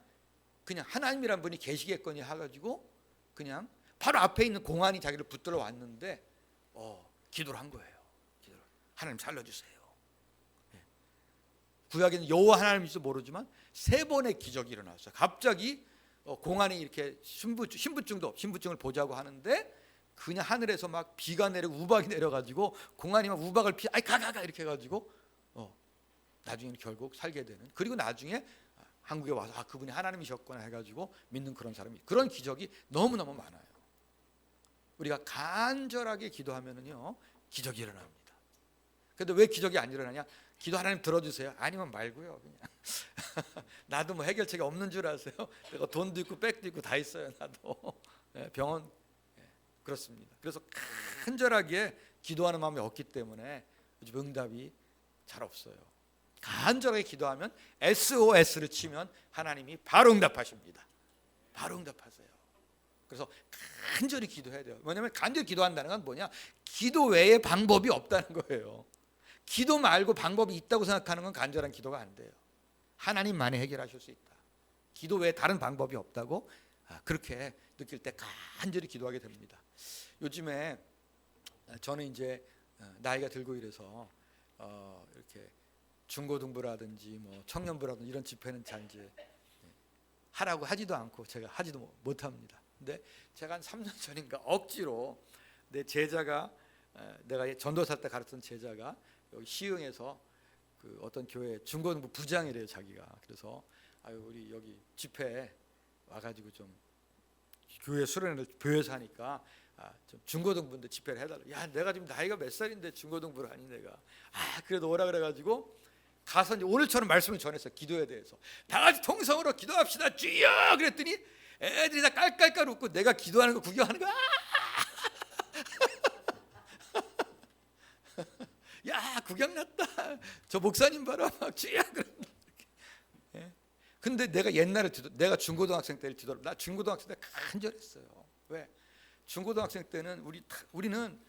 하나님이란 분이 계시겠거니 해가지고 그냥 바로 앞에 있는 공안이 자기를 붙들어 왔는데 기도를 한 거예요. 하나님 살려주세요. 구약에는 여호와 하나님일지 모르지만 3번의 기적이 일어났어요. 갑자기 공안이 이렇게 신분증을 보자고 하는데 그냥 하늘에서 막 비가 내리고 우박이 내려가지고 공안이 막 우박을 가 이렇게 해가지고 나중에는 결국 살게 되는. 그리고 나중에 한국에 와서 그분이 하나님이셨구나 해가지고 믿는 그런 사람이, 그런 기적이 너무너무 많아요. 우리가 간절하게 기도하면은요 기적이 일어납니다. 그런데 왜 기적이 안 일어나냐? 기도 하나님 들어주세요. 아니면 말고요. 그냥 나도 뭐 해결책이 없는 줄 아세요? 내가 돈도 있고 백도 있고 다 있어요. 나도 병원. 그렇습니다. 그래서 간절하게 기도하는 마음이 없기 때문에 요즘 응답이 잘 없어요. 간절하게 기도하면 SOS를 치면 하나님이 바로 응답하십니다. 바로 응답하세요. 그래서 간절히 기도해야 돼요. 왜냐하면 간절히 기도한다는 건 뭐냐? 기도 외에 방법이 없다는 거예요. 기도 말고 방법이 있다고 생각하는 건 간절한 기도가 안 돼요. 하나님만이 해결하실 수 있다. 기도 외에 다른 방법이 없다고 그렇게 느낄 때 간절히 기도하게 됩니다. 요즘에 저는 이제 나이가 들고 이래서 이렇게 중고등부라든지 뭐 청년부라든지 이런 집회는 잘 이제 하라고 하지도 않고 제가 하지도 못합니다. 근데 제가 한 3년 전인가 억지로 내 제자가, 내가 전도사 때 가르쳤던 제자가 여기 시흥에서 그 어떤 교회 중고등부 부장이래요, 자기가. 그래서 우리 여기 집회에 와가지고 좀 교회 수련회를 교회에서 하니까 좀 중고등부인데 집회를 해달라. 야, 내가 지금 나이가 몇 살인데 중고등부를 하니 내가. 그래도 오라 그래가지고 가서 이제 오늘처럼 말씀을 전했어요. 기도에 대해서 다 같이 통성으로 기도합시다 주여 그랬더니 애들이 다 깔깔깔 웃고 내가 기도하는 거 구경하는 거야. 야, 구경 났다. 저 목사님 봐라 막 주여. 근데 내가 옛날에 내가 중고등학생 때를 뒤돌아, 나 중고등학생 때 간절했어요. 왜? 중고등학생 때는 우리는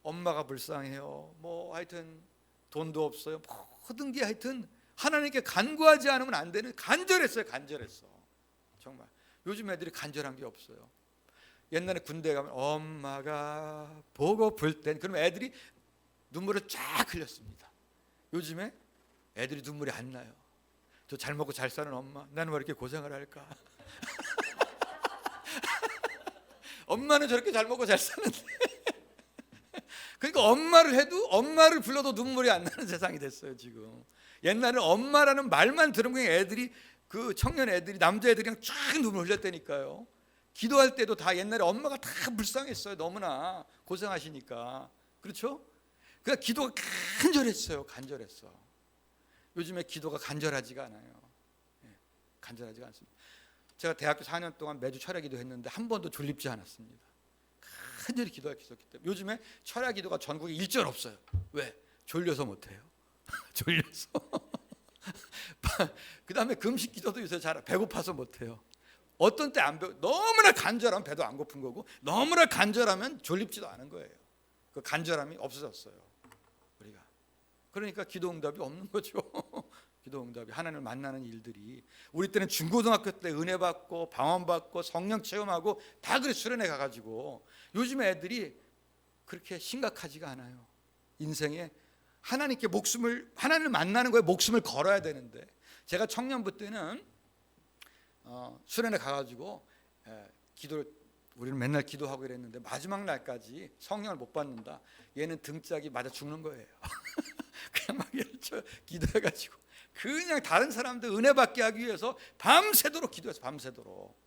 엄마가 불쌍해요. 뭐 하여튼 돈도 없어요. 모든 게 하여튼 하나님께 간구하지 않으면 안 되는, 간절했어요. 간절했어. 정말. 요즘 애들이 간절한 게 없어요. 옛날에 군대 가면 엄마가 보고플 땐 그러면 애들이 눈물을 쫙 흘렸습니다. 요즘에 애들이 눈물이 안 나요. 저 잘 먹고 잘 사는 엄마, 나는 왜 이렇게 고생을 할까? 엄마는 저렇게 잘 먹고 잘 사는데 그러니까 엄마를 불러도 눈물이 안 나는 세상이 됐어요 지금. 옛날에는 엄마라는 말만 들으면 애들이, 그 청년 애들이, 남자 애들이 그냥 쫙 눈물 흘렸다니까요. 기도할 때도 다 옛날에 엄마가 다 불쌍했어요. 너무나 고생하시니까. 그렇죠? 그러니까 기도가 간절했어요. 간절했어. 요즘에 기도가 간절하지가 않아요. 간절하지가 않습니다. 제가 대학교 4년 동안 매주 철야 기도했는데 한 번도 졸립지 않았습니다. 간절히 기도했기 때문에. 요즘에 철야 기도가 전국에 일절 없어요. 왜? 졸려서 못해요. 졸려서. 그 다음에 금식 기도도 요새 잘 배고파서 못해요. 어떤 때 너무나 간절하면 배도 안 고픈 거고, 너무나 간절하면 졸립지도 않은 거예요. 그 간절함이 없어졌어요 우리가. 그러니까 기도 응답이 없는 거죠. 기도 응답이, 하나님을 만나는 일들이. 우리 때는 중고등학교 때 은혜 받고 방언 받고 성령 체험하고 다 그래 수련회 가가지고. 요즘 애들이 그렇게 심각하지가 않아요. 인생에 하나님을 만나는 거에 목숨을 걸어야 되는데, 제가 청년부 때는 수련회 가가지고 우리는 맨날 기도하고 이랬는데 마지막 날까지 성령을 못 받는다. 얘는 등짝이 맞아 죽는 거예요. 그냥 막 기도해가지고 그냥 다른 사람들 은혜 받게 하기 위해서 밤새도록 기도해서, 밤새도록.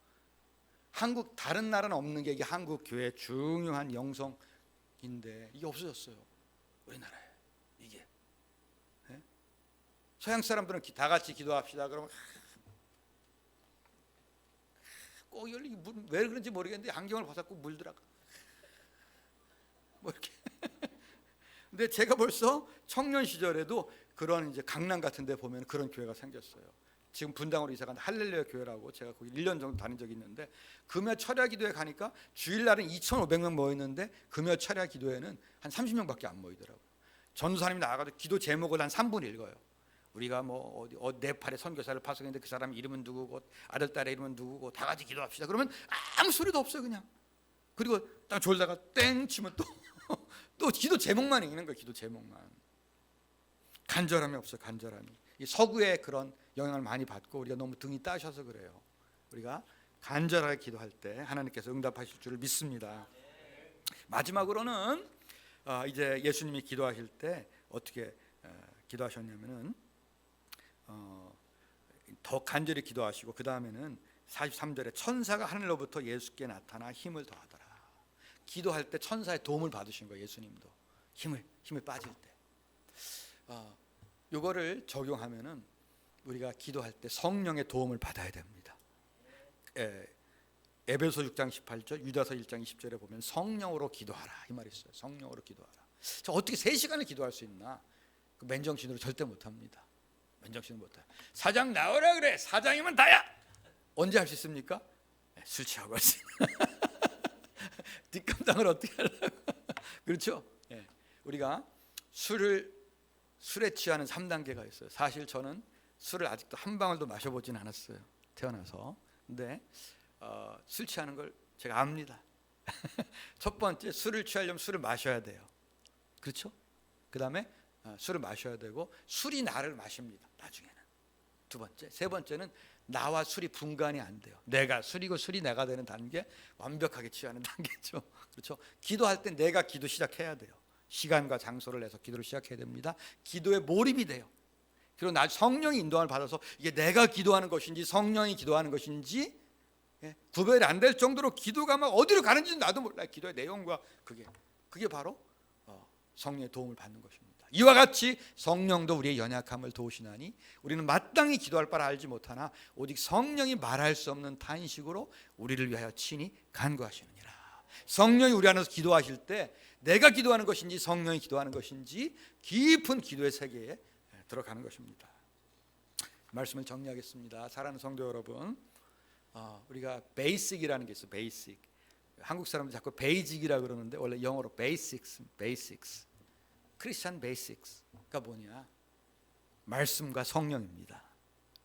한국, 다른 나라는 없는 게 이게 한국 교회의 중요한 영성인데 이게 없어졌어요 우리나라에. 이게 서양 사람들은 다 같이 기도합시다 그러면 꼭 왜 그런지 모르겠는데 안경을 벗었고 물 들어가 뭐 이렇게. 근데 제가 벌써 청년 시절에도 그런 이제 강남 같은 데 보면 그런 교회가 생겼어요. 지금 분당으로 이사간 할렐루야 교회라고, 제가 거기 1년 정도 다닌 적이 있는데, 금요 철야 기도회 가니까 주일날은 2,500명 모였는데 금요 철야 기도회는 한 30명밖에 안 모이더라고요. 전도사님이 나와가지고 기도 제목을 한 3분 읽어요. 우리가 뭐 네팔에 선교사를 파송했는데 그 사람 이름은 누구고 아들 딸의 이름은 누구고 다 같이 기도합시다. 그러면 아무 소리도 없어요 그냥. 그리고 딱 졸다가 땡 치면 또 기도 제목만 읽는 거예요. 기도 제목만. 간절함이 없어요. 간절함이. 이 서구의 그런 영향을 많이 받고 우리가 너무 등이 따셔서 그래요. 우리가 간절하게 기도할 때 하나님께서 응답하실 줄을 믿습니다. 마지막으로는 이제 예수님이 기도하실 때 어떻게 기도하셨냐면은 더 간절히 기도하시고, 그 다음에는 43절에 천사가 하늘로부터 예수께 나타나 힘을 더하더라. 기도할 때 천사의 도움을 받으신 거예요. 예수님도 힘을 빠질 때. 이거를 적용하면은 우리가 기도할 때 성령의 도움을 받아야 됩니다. 에베소 6장 18절, 유다서 1장 20절에 보면 성령으로 기도하라 이 말이 있어요. 성령으로 기도하라. 자, 어떻게 3시간을 기도할 수 있나? 그 맨정신으로 절대 못합니다. 맨정신으로 못해요. 사장 나오라 그래. 사장이면 다야. 언제 할 수 있습니까? 술 취하고 할 수 있어요. 뒷감당을 어떻게 하려고. 그렇죠? 우리가 술에 취하는 3단계가 있어요. 사실 저는 술을 아직도 한 방울도 마셔보진 않았어요. 태어나서. 근데 술 취하는 걸 제가 압니다. 첫 번째, 술을 취하려면 술을 마셔야 돼요. 그렇죠? 그 다음에 술을 마셔야 되고 술이 나를 마십니다. 나중에는. 두 번째, 세 번째는 나와 술이 분간이 안 돼요. 내가 술이고 술이 내가 되는 단계, 완벽하게 취하는 단계죠. 그렇죠? 기도할 때 내가 기도 시작해야 돼요. 시간과 장소를 내서 기도를 시작해야 됩니다. 기도에 몰입이 돼요. 그리고 나 성령의 인도함을 받아서 이게 내가 기도하는 것인지 성령이 기도하는 것인지 구별이 안 될 정도로 기도가 막 어디로 가는지 나도 몰라. 기도의 내용과 그게 바로 성령의 도움을 받는 것입니다. 이와 같이 성령도 우리의 연약함을 도우시나니 우리는 마땅히 기도할 바를 알지 못하나 오직 성령이 말할 수 없는 탄식으로 우리를 위하여 친히 간구하시느니라. 성령이 우리 안에서 기도하실 때 내가 기도하는 것인지 성령이 기도하는 것인지 깊은 기도의 세계에 들어가는 것입니다. 말씀을 정리하겠습니다. 사랑하는 성도 여러분, 우리가 베이직이라는 게 있어요. 베이직. 한국 사람들 자꾸 베이직이라 그러는데 원래 영어로 베이식스. 크리스천 베이식스가 뭐냐? 말씀과 성령입니다.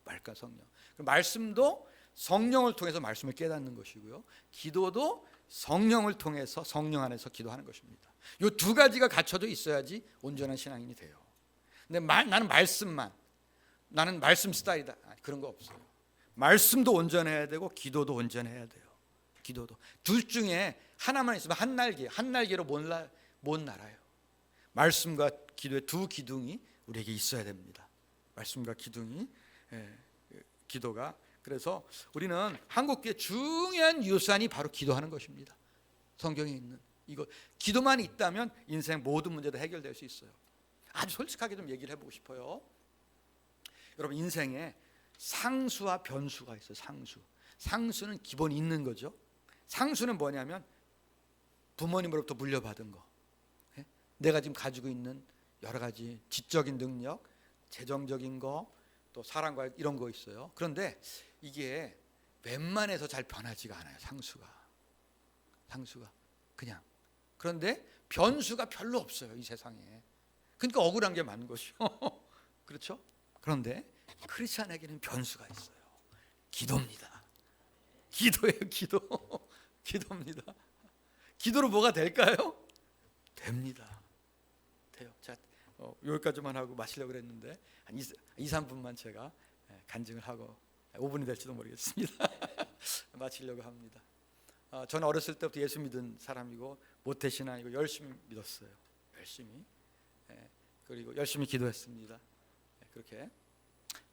말과 성령. 말씀도 성령을 통해서 말씀을 깨닫는 것이고요. 기도도 성령을 통해서 성령 안에서 기도하는 것입니다. 이 두 가지가 갖춰져 있어야지 온전한 신앙인이 돼요. 근데 나는 나는 말씀 스타일이다. 그런 거 없어요. 말씀도 온전해야 되고 기도도 온전해야 돼요. 기도도 둘 중에 하나만 있으면 한 날개로 못 날아요. 말씀과 기도의 두 기둥이 우리에게 있어야 됩니다. 말씀과 기도가 그래서 우리는 한국교회 중요한 유산이 바로 기도하는 것입니다. 성경에 있는 이거 기도만 있다면 인생 모든 문제도 해결될 수 있어요. 아주 솔직하게 좀 얘기를 해보고 싶어요. 여러분 인생에 상수와 변수가 있어요. 상수는 기본 있는 거죠. 상수는 뭐냐면 부모님으로부터 물려받은 거, 내가 지금 가지고 있는 여러 가지 지적인 능력, 재정적인 거, 또 사랑과 이런 거 있어요. 그런데 이게 웬만해서 잘 변하지가 않아요. 상수가 그냥. 그런데 변수가 별로 없어요. 이 세상에. 그러니까 억울한 게 많은 것이요. 그렇죠? 그런데 크리스찬에게는 변수가 있어요. 기도입니다. 기도예요. 기도입니다. 기도로 뭐가 될까요? 됩니다. 돼요. 자, 여기까지만 하고 마치려고 그랬는데 한 2-3분만 제가 간증을 하고 5분이 될지도 모르겠습니다. 마치려고 합니다. 저는 어렸을 때부터 예수 믿은 사람이고 모태신앙이고 열심히 믿었어요. 열심히. 그리고 열심히 기도했습니다. 그렇게.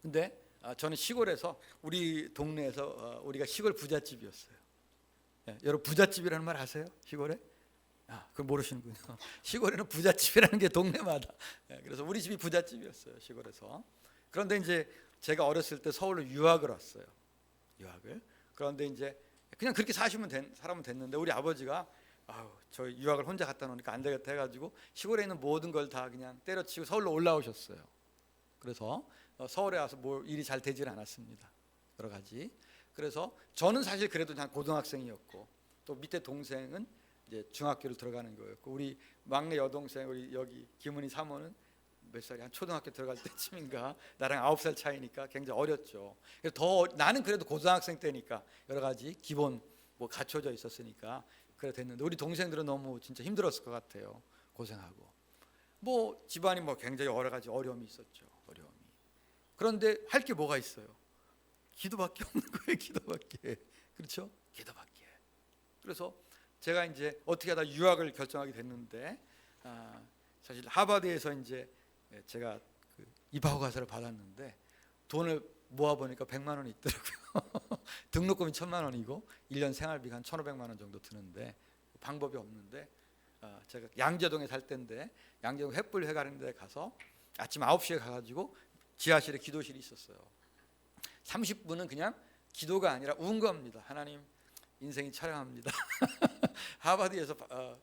근데 저는 시골에서 우리 동네에서 우리가 시골 부잣집이었어요. 여러분 부잣집이라는 말 아세요? 시골에? 그걸 모르시는군요. 시골에는 부잣집이라는 게 동네마다. 그래서 우리 집이 부잣집이었어요. 시골에서. 그런데 이제 제가 어렸을 때 서울로 유학을 왔어요. 그런데 이제 그냥 그렇게 살아면 됐는데 우리 아버지가 저 유학을 혼자 갔다 놓으니까 안 되겠다 해가지고 시골에 있는 모든 걸 다 그냥 때려치고 서울로 올라오셨어요. 그래서 서울에 와서 뭐 일이 잘 되질 않았습니다. 여러 가지. 그래서 저는 사실 그래도 그냥 고등학생이었고 또 밑에 동생은 이제 중학교를 들어가는 거였고 우리 막내 여동생 우리 여기 김은희 사모는 몇 살이 한 초등학교 들어갈 때쯤인가 나랑 9살 차이니까 굉장히 어렸죠. 더 나는 그래도 고등학생 때니까 여러 가지 기본 뭐 갖춰져 있었으니까 그래 됐는데 우리 동생들은 너무 진짜 힘들었을 것 같아요. 고생하고 뭐 집안이 뭐 굉장히 여러 가지 어려움이 있었죠. 그런데 할 게 뭐가 있어요? 기도밖에 없는 거예요. 기도밖에. 그렇죠? 기도밖에. 그래서 제가 이제 어떻게 하다 유학을 결정하게 됐는데 사실 하버드에서 이제 제가 그 입학허가서를 받았는데 돈을 모아 보니까 100만 원이 있더라고요. 등록금이 1,000만 원이고 1년 생활비가 한 1,500만 원 정도 드는데 방법이 없는데 제가 양재동에 살 때인데 양재동 횃불 회가는 데 가서 아침 9시에 가가지고 지하실에 기도실이 있었어요. 30분은 그냥 기도가 아니라 운 겁니다. 하나님 인생이 촬영합니다. 하버드에서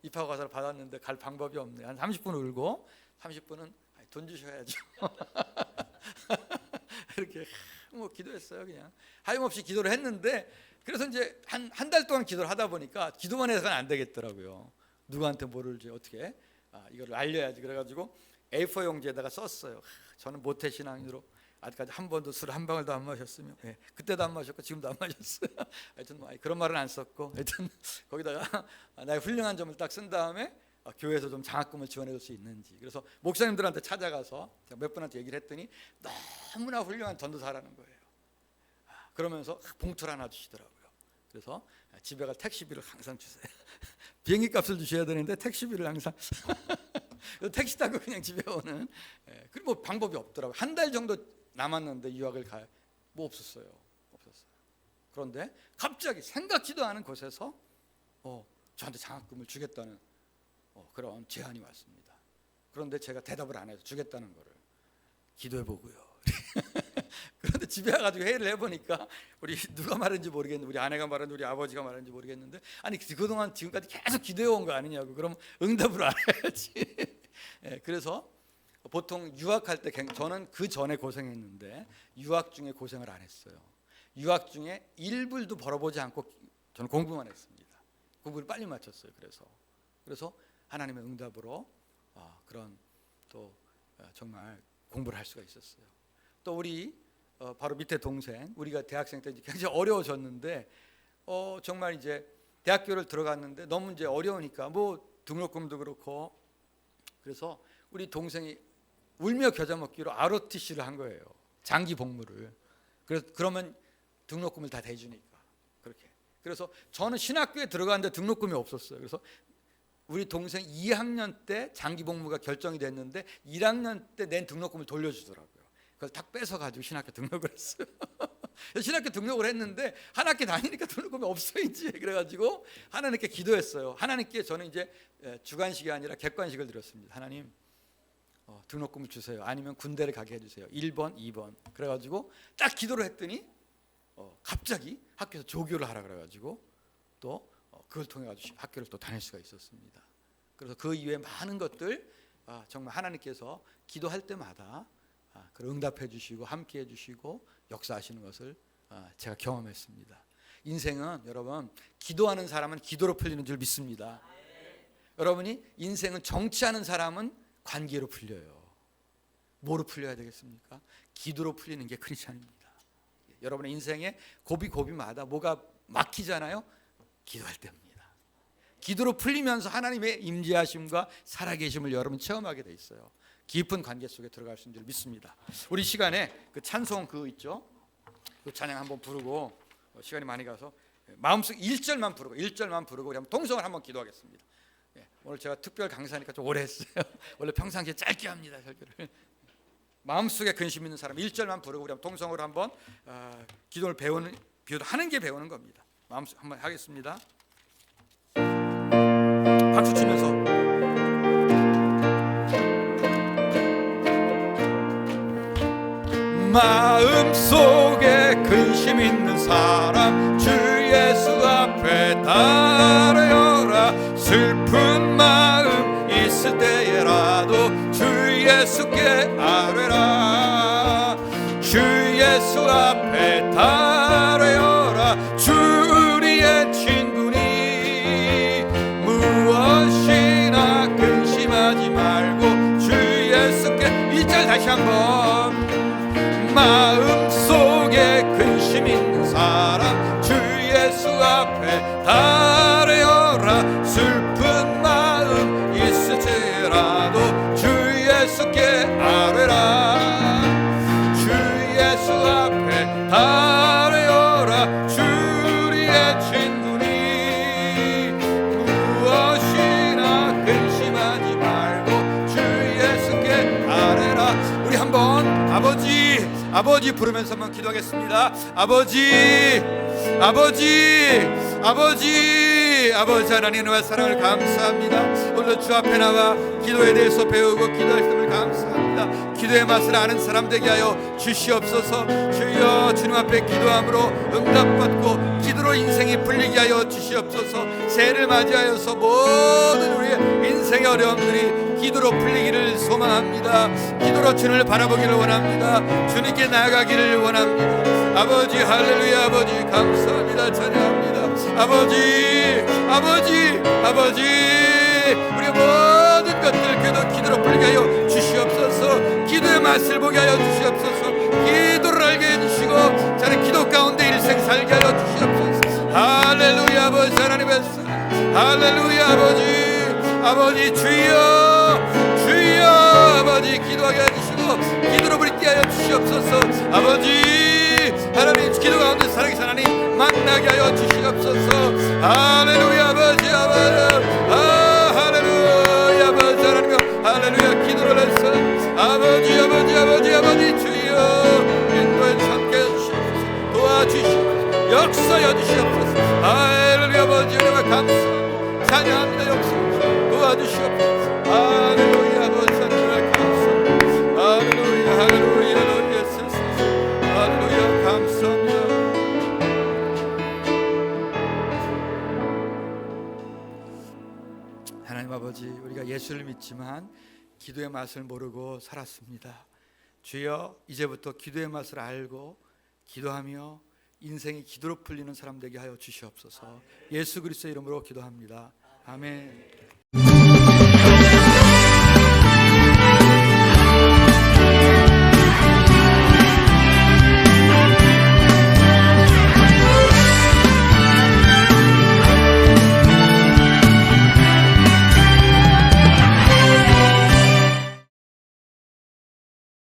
입학허가서를 받았는데 갈 방법이 없네. 한 30분 울고 30분은 돈 주셔야죠. 이렇게 뭐 기도했어요. 그냥 하염없이 기도를 했는데 그래서 이제 한 달 동안 기도를 하다 보니까 기도만 해서는 안 되겠더라고요. 누구한테 뭐를 어떻게 이거를 알려야지. 그래가지고 A4 용지에다가 썼어요. 저는 모태신앙으로 아직까지 한 번도 술 한 방울도 안 마셨으며 그때도 안 마셨고 지금도 안 마셨어요. 하여튼 그런 말은 안 썼고 하여튼 거기다가 나의 훌륭한 점을 딱 쓴 다음에 교회에서 좀 장학금을 지원해 줄 수 있는지 그래서 목사님들한테 찾아가서 몇 분한테 얘기를 했더니 너무나 훌륭한 전도사라는 거예요. 그러면서 봉투를 하나 주시더라고요. 그래서 집에 갈 택시비를 항상 주세요. 비행기 값을 주셔야 되는데 택시비를 항상 택시 타고 그냥 집에 오는. 그리고 뭐 방법이 없더라고요. 한 달 정도 남았는데 유학을 갈 뭐 없었어요. 그런데 갑자기 생각지도 않은 곳에서 저한테 장학금을 주겠다는 그런 제안이 왔습니다. 그런데 제가 대답을 안 해서 주겠다는 거를 기도해 보고요. 그런데 집에 와가지고 회의를 해보니까 우리 누가 말했는지 모르겠는데, 우리 아내가 말했는지 우리 아버지가 말했는지 모르겠는데, 아니 그동안 지금까지 계속 기도해 온 거 아니냐고. 그럼 응답을 알아야지. 그래서 보통 유학할 때 저는 그 전에 고생했는데 유학 중에 고생을 안 했어요. 유학 중에 1불도 벌어보지 않고 저는 공부만 했습니다. 공부를 빨리 마쳤어요. 그래서 하나님의 응답으로 그런 또 정말 공부를 할 수가 있었어요. 또 우리 바로 밑에 동생, 우리가 대학생 때 굉장히 어려워졌는데 정말 이제 대학교를 들어갔는데 너무 이제 어려우니까 뭐 등록금도 그렇고, 그래서 우리 동생이 울며 겨자 먹기로 ROTC를 한 거예요. 장기 복무를. 그러면 등록금을 다 대주니까 그렇게. 그래서 저는 신학교에 들어갔는데 등록금이 없었어요. 그래서 우리 동생 2학년 때 장기 복무가 결정이 됐는데 1학년 때 낸 등록금을 돌려주더라고요. 그걸 딱 뺏어가지고 신학교 등록을 했어요. 신학교 등록을 했는데 한 학기 다니니까 등록금이 없어 이제. 그래가지고 하나님께 기도했어요. 하나님께 저는 이제 주관식이 아니라 객관식을 드렸습니다. 하나님, 등록금을 주세요. 아니면 군대를 가게 해주세요. 1번, 2번. 그래가지고 딱 기도를 했더니 갑자기 학교에서 조교를 하라 그래가지고 또 그걸 통해 가지고 학교를 또 다닐 수가 있었습니다. 그래서 그 이외에 많은 것들 정말 하나님께서 기도할 때마다 그걸 응답해 주시고 함께 해 주시고 역사하시는 것을 제가 경험했습니다. 인생은 여러분, 기도하는 사람은 기도로 풀리는 줄 믿습니다. 여러분이 인생은 정치하는 사람은 관계로 풀려요. 뭐로 풀려야 되겠습니까? 기도로 풀리는 게 크리스찬입니다. 여러분의 인생에 고비고비마다 뭐가 막히잖아요. 기도할 때입니다. 기도로 풀리면서 하나님의 임재하심과 살아계심을 여러분 체험하게 돼 있어요. 깊은 관계 속에 들어갈 수 있는 줄 믿습니다. 우리 시간에 그 찬송 그거 있죠. 그 찬양 한번 부르고 시간이 많이 가서 마음속 1절만 부르고 우리 한번 동성을 한번 기도하겠습니다. 오늘 제가 특별 강사니까 좀 오래 했어요. 원래 평상시에 짧게 합니다, 설교를. 마음속에 근심 있는 사람 1절만 부르고 우리 한번 동성으로 한번 기도를 하는 게 배우는 겁니다. 마음속 한번 하겠습니다. 박수 치면서. 마음속에 근심 있는 사람 주 예수 앞에 달려라. 슬픈 마음 있을 때에라도 주 예수께 아뢰라. 주 예수 앞에 달려라. 주 우리의 친구니 무엇이나 근심하지 말고 주 예수께. 1절 다시 한번. 마음속에 근심 있는 사람 주 예수 앞에 달려라. 슬픈 마음 있을지라도 주 예수께 아뢰라. 주 예수 앞에 달려라. 주 우리의 친구니 무엇이나 근심하지 말고 주 예수께 아뢰라. 우리 한번 아버지 부르면서 한번 기도하겠습니다. 아버지 하나님의 사랑을 감사합니다. 오늘 주 앞에 나와 기도에 대해서 배우고 기도하심을 감사합니다. 기도의 맛을 아는 사람 되게 하여 주시옵소서. 주여, 주님 앞에 기도함으로 응답받고 기도로 인생이 풀리게 하여 주시옵소서. 새해를 맞이하여서 모든 우리의 인생의 어려움들이 기도로 풀리기를 소망합니다. 기도로 주님을 바라보기를 원합니다. 주님께 나아가기를 원합니다. 아버지 할렐루야. 아버지 감사합니다. 찬양합니다. 아버지 우리의 모든 것들 기도로 풀게 하여 주시옵소서. 기도의 맛을 보게 하여 주시옵소서. 기도를 알게 해주시고 자는 기도 가운데 일생 살게 하여 주시옵소서. 할렐루야. 아버지 하나님의 사랑. 할렐루야. 아버지 주여 아버지 기도하게 해주시고 기도로 부리게 하여 주시옵소서. 아버지 하나님 기도 가운데 살아계신 하나님 만나게 하여 주시옵소서. 할렐루야 아버지 할렐루야 아버지 하나님 할렐루야 기도를 해서 아버지 주여 인도에 참게 해주시옵소서. 도와주시옵소서. 역사여 주시옵소서. 할렐루야 아버지 은혜와 감사합니다. 찬양합니다. 역사 도와주시옵소서. 할렐루야 아버지 하나님 감사합니다. 할렐루야 할렐루야 너희의 세상 할렐루야 감사합니다. 하나님 아버지 우리가 예수를 믿지만 기도의 맛을 모르고 살았습니다. 주여 이제부터 기도의 맛을 알고 기도하며 인생이 기도로 풀리는 사람 되게 하여 주시옵소서. 예수 그리스도의 이름으로 기도합니다. 아멘.